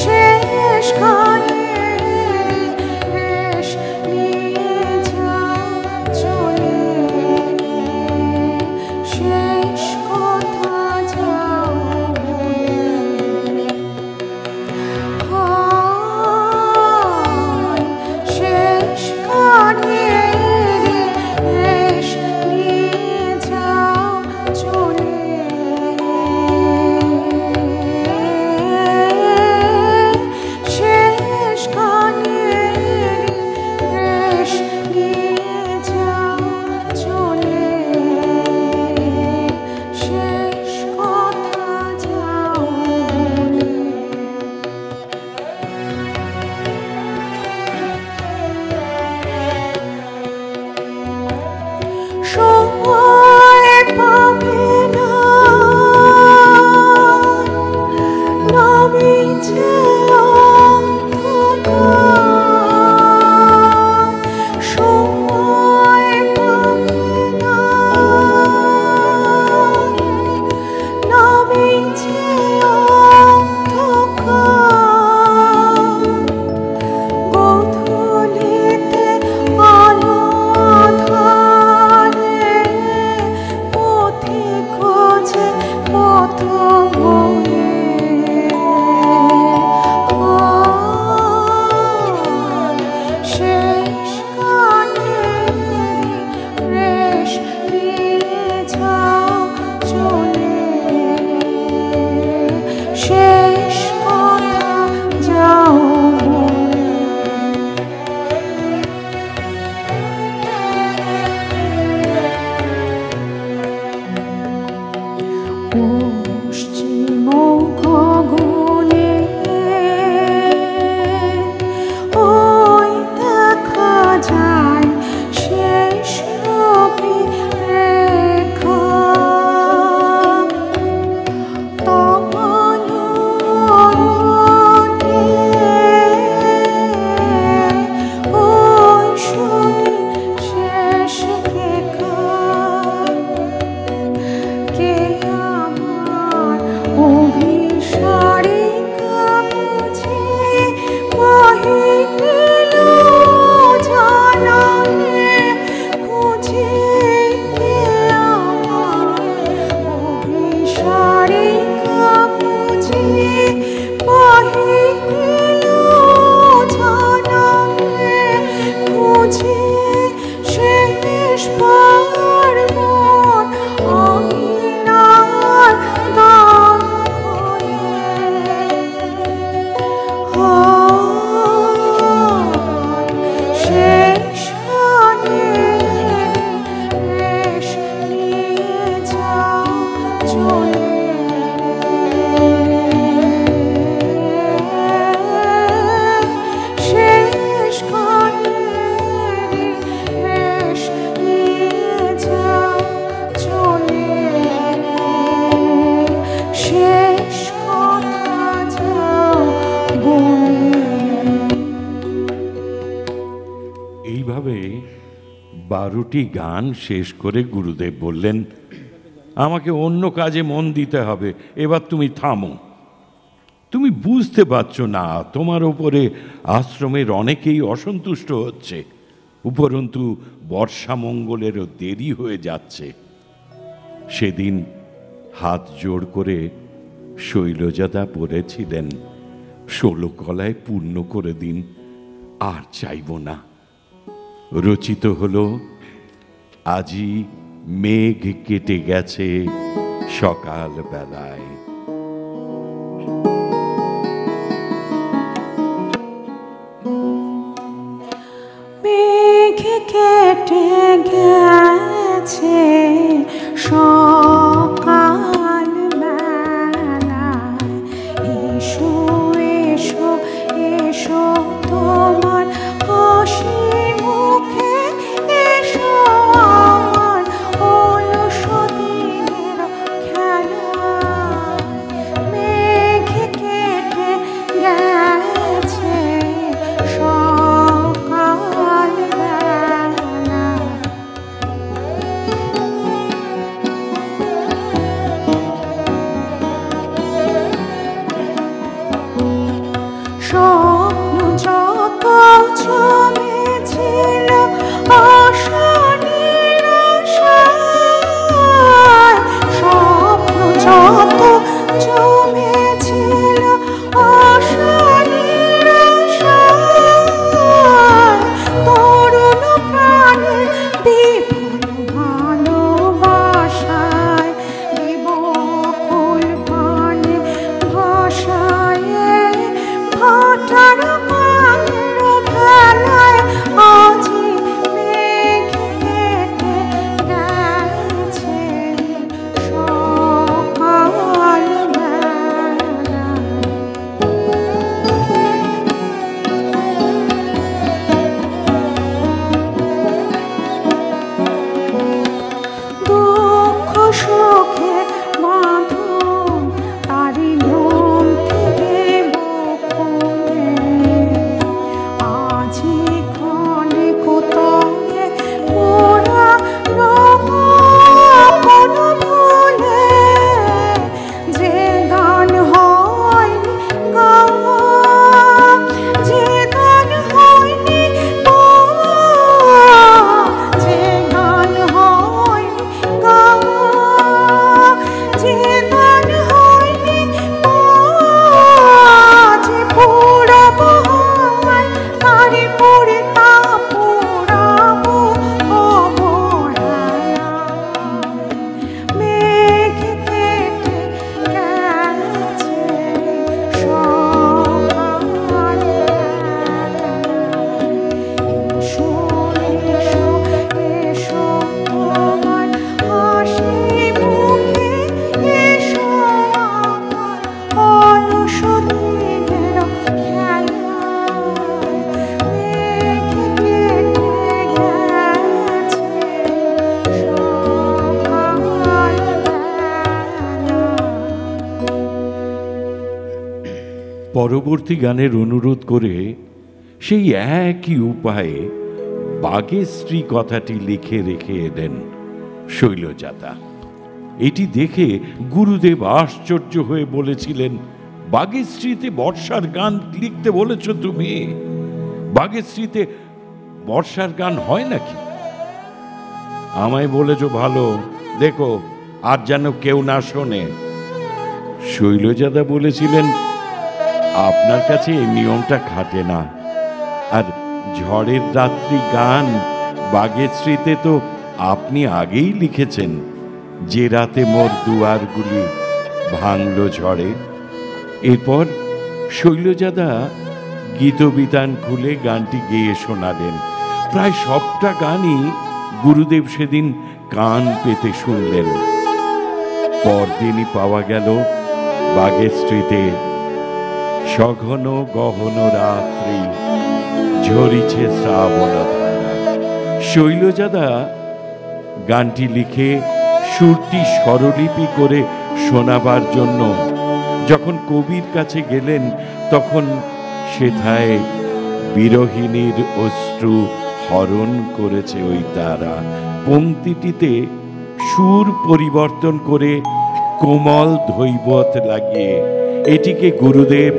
শেষ গানেরই রেশ নিয়ে যাও চলে শেষ কথা যাও বলে শেষ গানেরই রেশ নিয়ে যাও চলে শেষ গানেরই রেশ নিয়ে যাও চলে শেষ কথা যাও বলে সময় পাবে না নামিছে অন্ধকার সময় পাবে না নামিছে অন্ধকার গোধূলিতে আলো আঁধারে পথিক খোঁজে পথ ভুলে শেষ গানেরই রেশ নিয়ে যাও চলে শেষ কথা যাও বলে পশ্চিম গগনে ওই দেখা এইভাবে 12টি গান শেষ করে গুরুদেব বললেন, আমাকে অন্য কাজে মন দিতে হবে, এবার তুমি থামো। তুমি বুঝতে পারছো না তোমার ওপরে আশ্রমের অনেকেই অসন্তুষ্ট হচ্ছে, উপরন্তু বর্ষামঙ্গলেরও দেরি হয়ে যাচ্ছে। সেদিন হাত জোড় করে শৈলজাদা বলেছিলেন, 16 কলায় পূর্ণ করে দিন, আর চাইব না। রচিত হলো আজি মেঘ কেটে গেছে সকাল বেলায়। মেঘ কেটে গেছে সকাল বেলায়, এসো এসো এসো তোমার হাসি মুখে, এসো আমার অলস দিনের খেলায়। মেঘ কেটে গেছে সকাল বেলায়, স্বপ্ন যত জমেছিল আশা নিরাশায়, স্বপ্ন যত জমেছিল আশা নিরাশায়, তরুণ প্রাণের বিপুল ভালোবাসায়, বিবকুল প্রাণে ভাষায়, ভাটার গানের ভেলায় আজি মেঘ কেটে গেছে সকাল বেলায়। দুঃখ সুখে বাঁধন তারি লোম থেকে বকুলে, আজি ক্ষণে কোতলে মোরা রব কোন ভুলে, যে গান হয়নি গাওয়া, যে গান হয়নি গাওয়া, যে গান হয়নি গাওয়া, যে গান হয়নি গাওয়া, যে পুরাবো আমায় তারি পুরে তা পুরাবো অবহেলায়। মেঘ কেটে গেছে সকাল বেলায়, এসো এসো এসো তোমার হাসি মুখে, এসো আমার অলস দিনের খেলায়। মেঘ কেটে গেছে সকাল বেলায়। পরবর্তী গানের অনুরোধ করে সেই একই উপায়ে বাঘের স্ত্রী কথাটি লিখে রেখে এলেন শৈলজাদা। এটি দেখে গুরুদেব আশ্চর্য হয়ে বলেছিলেন, বাঘের স্ত্রীতে বর্ষার গান লিখতে বলেছ তুমি? বাঘের স্ত্রীতে বর্ষার গান হয় নাকি? আমায় বলেছ ভালো, দেখো আর যেন কেউ না শোনে। শৈলজাদা বলেছিলেন, আপনার কাছে এই নিয়মটা খাটে না। আর ঝড়ের রাত্রি গান বাগেশ্রীতে তো আপনি আগেই লিখেছেন, যে রাতে মোর দুয়ারগুলি ভাঙল ঝড়ে। এরপর শৈলজাদা গীতবিতান খুলে গানটি গেয়ে শোনালেন। প্রায় সবটা গানই গুরুদেব সেদিন কান পেতে শুনলেন। পরদিনই পাওয়া গেল বাগেশ্রীতে সঘন গহন রাত্রি ঝরিছে শ্রাবণ ধারা। শৈলজাদা গানটি লিখে সুরটি স্বরলিপি করে শোনাবার জন্য যখন কবির কাছে গেলেন, তখন সেথায় বিরহিণীর অশ্রু হরণ করেছে ওই তারা। পংক্তিটিতে সুর পরিবর্তন করে কোমল ধৈবত লাগিয়ে এটিকে গুরুদেব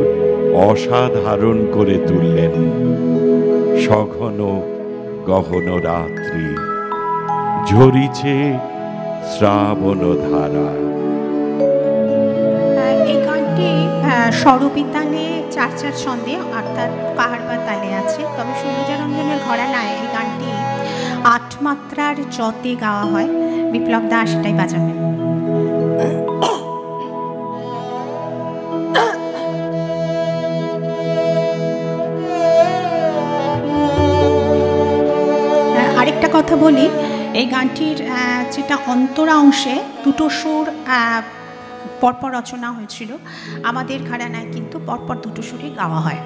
অসাধারণ করে তুললেন। সঘন গহন রাত্রি ঝরিছে শ্রাবণ ধারা। এই গানটি স্বরূপী তালে 4/4 ছন্দে অর্থাৎ কাহারবা তালে আছে। তবে শৈলজারঞ্জনের ঘরানায় এই গানটি 8 মাত্রার জতে গাওয়া হয়। বিপ্লব দা সেটাই বাজাবেন। আরেকটা কথা বলি, এই গানটির যেটা অন্তরা অংশে দুটো সুর পরপর রচনা হয়েছিল, আমাদের ঘরানায় কিন্তু পরপর দুটো সুরই গাওয়া হয়।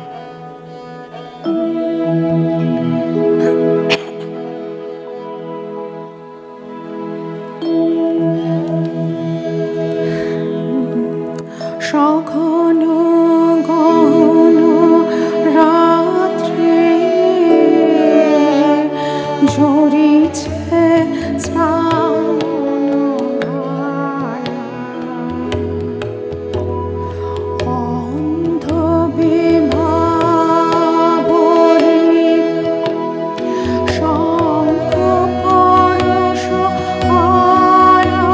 সঘন গহন রাত্রে ঝরিছে শ্রাবণ ধারা, অন্ধ বিভাবরী শঙ্খ পরশ হারা।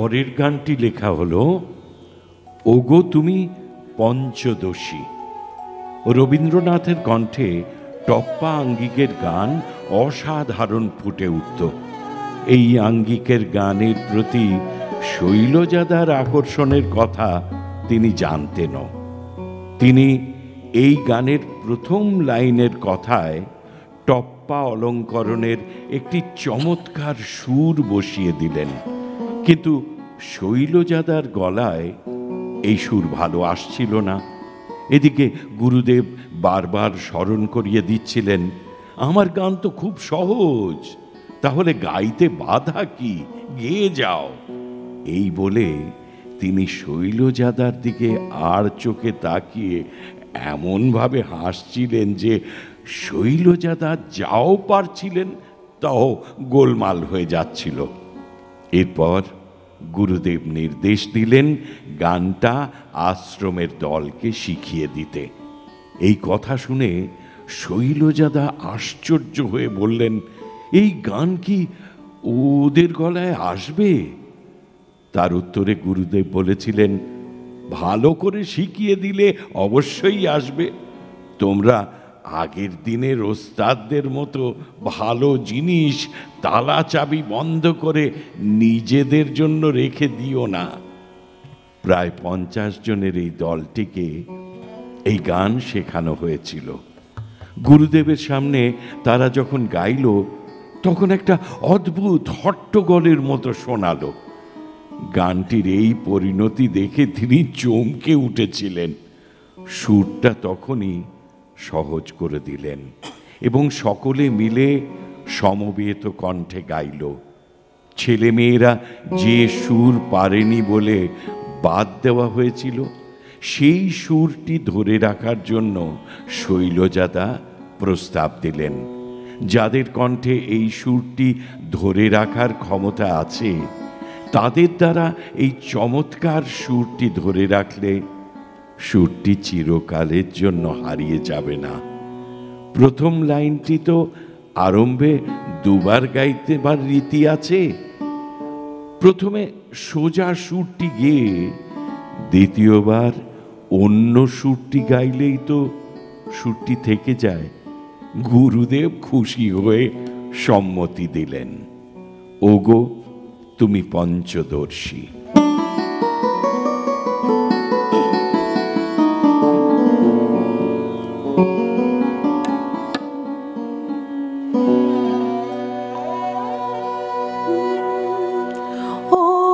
পরের গানটি লেখা হলো ওগো তুমি পঞ্চদশী। রবীন্দ্রনাথের কণ্ঠে টপ্পা আঙ্গিকের গান অসাধারণ ফুটে উঠত। এই আঙ্গিকের গানের প্রতি শৈলজাদার আকর্ষণের কথা তিনি জানতেন। তিনি এই গানের প্রথম লাইনের কথায় টপ্পা অলঙ্করণের একটি চমৎকার সুর বসিয়ে দিলেন, কিন্তু শৈলজাদার গলায় এই সুর ভালো আসছিল না। এদিকে গুরুদেব বারবার স্মরণ করিয়ে দিচ্ছিলেন, আমার গান তো খুব সহজ, তাহলে গাইতে বাধা কি, গেয়ে যাও। এই বলে তিনি শৈলজাদার দিকে আর চোখে তাকিয়ে এমনভাবে হাসছিলেন যে শৈলজাদা যাও পারছিলেন তাও গোলমাল হয়ে যাচ্ছিল। এরপর গুরুদেব নির্দেশ দিলেন গানটা আশ্রমের দলকে শিখিয়ে দিতে। এই কথা শুনে শৈলজাদা আশ্চর্য হয়ে বললেন, এই গান কি ওদের গলায় আসবে? তার উত্তরে গুরুদেব বলেছিলেন, ভালো করে শিখিয়ে দিলে অবশ্যই আসবে। তোমরা আগের দিনের ওস্তাদদের মতো ভালো জিনিস তালা চাবি বন্ধ করে নিজেদের জন্য রেখে দিও না। প্রায় 50 জনের এই দলটিকে এই গান শেখানো হয়েছিল। গুরুদেবের সামনে তারা যখন গাইল তখন একটা অদ্ভুত হট্টগোলের মতো শোনালো। গানটির এই পরিণতি দেখে তিনি চমকে উঠেছিলেন। সুরটা তখনই সহজ করে দিলেন এবং সকলে মিলে সমবেত কণ্ঠে গাইল। ছেলেমেয়েরা যে সুর পারেনি বলে বাদ দেওয়া হয়েছিল, সেই সুরটি ধরে রাখার জন্য শৈলজাদা প্রস্তাব দিলেন। যাদের কণ্ঠে এই সুরটি ধরে রাখার ক্ষমতা আছে, তাদের দ্বারা এই চমৎকার সুরটি ধরে রাখলে সুরটি চিরকালের জন্য হারিয়ে যাবে না। প্রথম লাইনটি তো আরম্ভে দুবার গাইতে বার রীতি আছে। প্রথমে সোজা সুরটি গেয়ে দ্বিতীয়বার অন্য সুরটি গাইলেই তো সুরটি থেকে যায়। গুরুদেব খুশি হয়ে সম্মতি দিলেন। ওগো তুমি পঞ্চদর্শী। Oh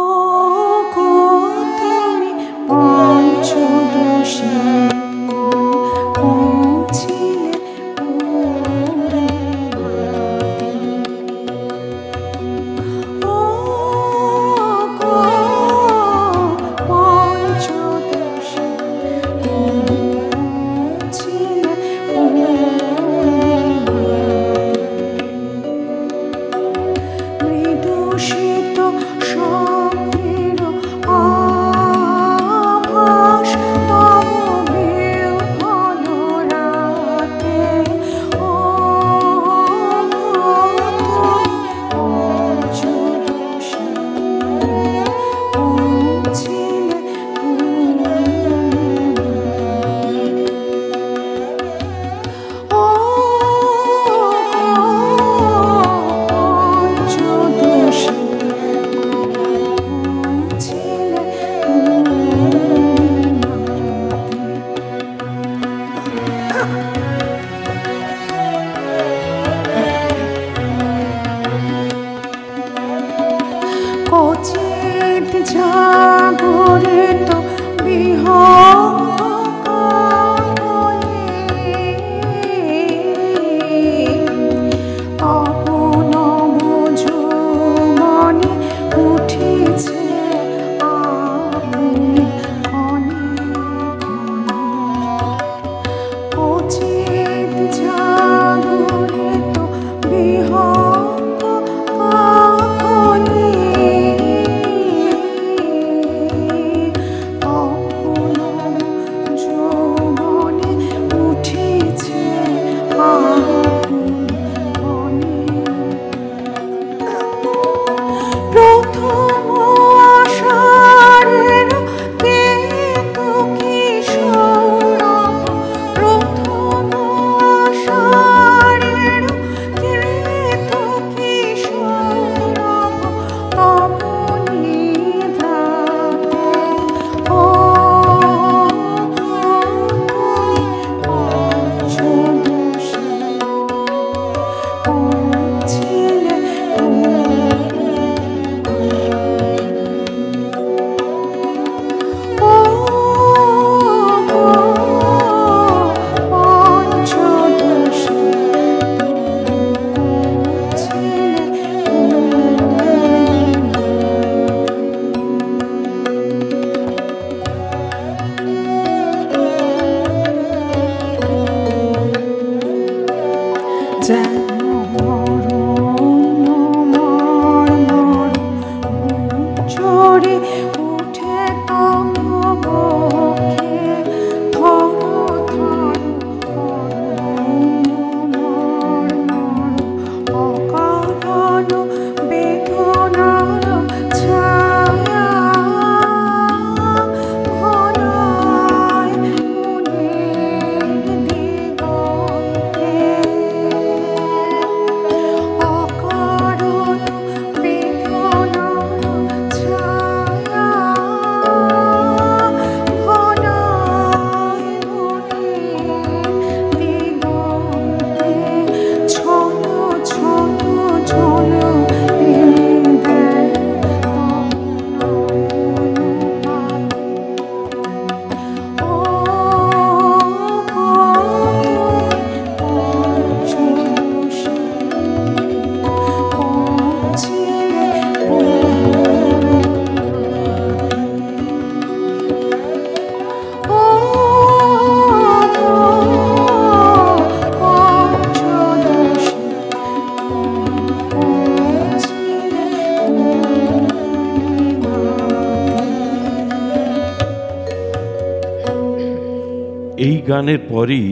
এই গানের পরেই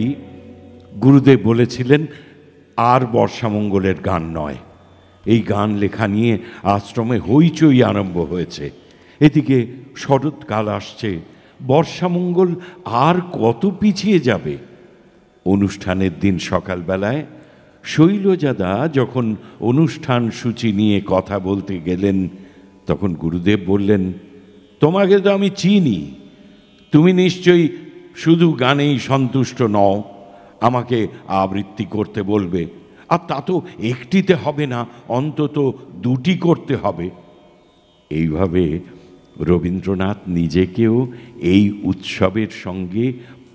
গুরুদেব বলেছিলেন আর বর্ষামঙ্গলের গান নয়। এই গান লেখা নিয়ে আশ্রমে হইচই আরম্ভ হয়েছে। এদিকে শরৎকাল আসছে, বর্ষামঙ্গল আর কত পিছিয়ে যাবে। অনুষ্ঠানের দিন সকালবেলায় শৈলজাদা যখন অনুষ্ঠান সূচি নিয়ে কথা বলতে গেলেন, তখন গুরুদেব বললেন, তোমাকে তো আমি চিনি, তুমি নিশ্চয়ই শুধু গানেই সন্তুষ্ট নও, আমাকে আবৃত্তি করতে বলবে, আর তা তো একটিতে হবে না, অন্তত দুটি করতে হবে। এইভাবে রবীন্দ্রনাথ নিজেকেও এই উৎসবের সঙ্গে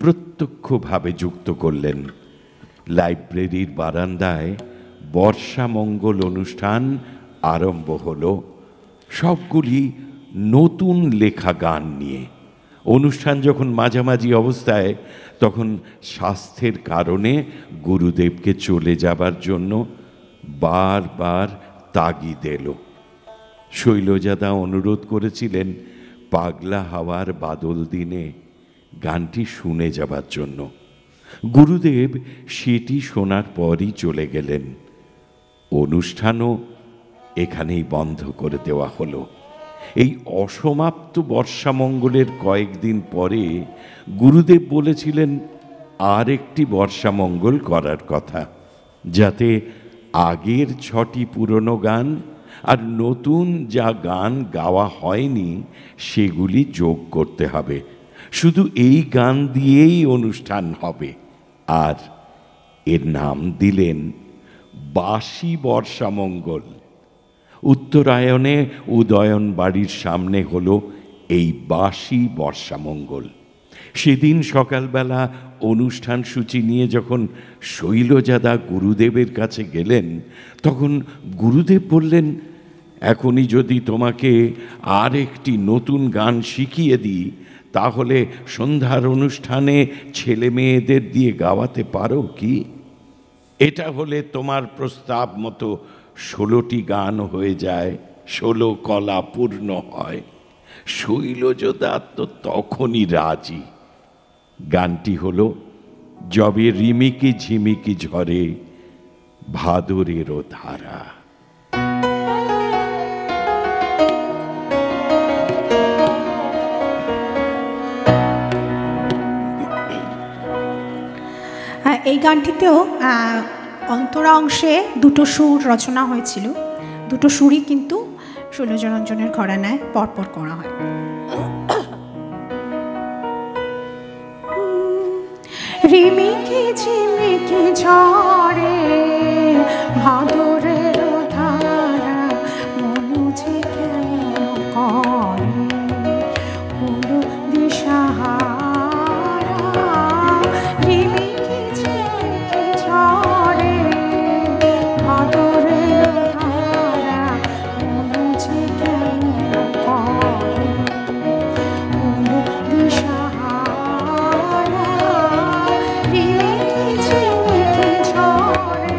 প্রত্যক্ষভাবে যুক্ত করলেন। লাইব্রেরির বারান্দায় বর্ষামঙ্গল অনুষ্ঠান আরম্ভ হলো, সবগুলি নতুন লেখা গান নিয়ে। অনুষ্ঠান যখন মাঝামাঝি অবস্থায়, তখন স্বাস্থ্যের কারণে গুরুদেবকে চলে যাবার জন্য বারবার তাগিদ এলো। শৈলজাদা অনুরোধ করেছিলেন পাগলা হাওয়ার বাদল দিনে গানটি শুনে যাবার জন্য। গুরুদেব সেটি শোনার পরই চলে গেলেন। অনুষ্ঠানও এখানেই বন্ধ করে দেওয়া হলো। এই অসমাপ্ত বর্ষামঙ্গলের কয়েকদিন পরে গুরুদেব বলেছিলেন আর একটি বর্ষামঙ্গল করার কথা, যাতে আগের 6টি পুরনো গান আর নতুন যা গান গাওয়া হয়নি সেগুলি যোগ করতে হবে। শুধু এই গান দিয়েই অনুষ্ঠান হবে। আর এর নাম দিলেন বাসি বর্ষামঙ্গল। উত্তরায়ণে উদয়ন বাড়ির সামনে হলো এই বাসি বর্ষামঙ্গল। সেদিন সকালবেলা অনুষ্ঠান সূচি নিয়ে যখন শৈলজাদা গুরুদেবের কাছে গেলেন, তখন গুরুদেব বললেন, এখনই যদি তোমাকে আর একটি নতুন গান শিখিয়ে দিই, তাহলে সন্ধ্যার অনুষ্ঠানে ছেলে মেয়েদের দিয়ে গাওয়াতে পারো কি? এটা হলে তোমার প্রস্তাব মতো 16টি গান হয়ে যায়, 16 কলা পূর্ণ হয়। শৈলজাদা তো তখনই রাজি। গানটি হলো যবে রিমিকি ঝিমিকি ঝরে ভাদরেরও ধারা। এই গানটিতেও অন্তরা অংশে দুটো সুর রচনা হয়েছিল। দুটো সুরই কিন্তু শৈলজারঞ্জনের ঘরানায় পরপর করা হয়। রিমিকি ঝিমিকি ঝরে ভাদরের ধারা, মনু যে কেমন করে হলো দিশাহারা। রিমিকি ঝিমিকি ঝরে ভাদরের ধারা, মনু যে কেমন করে হলো দিশাহারা। রিমিকি ঝিমিকি ঝরে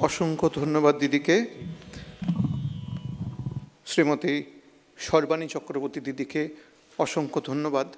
অসংখ্য ধন্যবাদ দিদিকে। শ্রীমতী সর্বাণী চক্রবর্তী দিদিকে অসংখ্য ধন্যবাদ।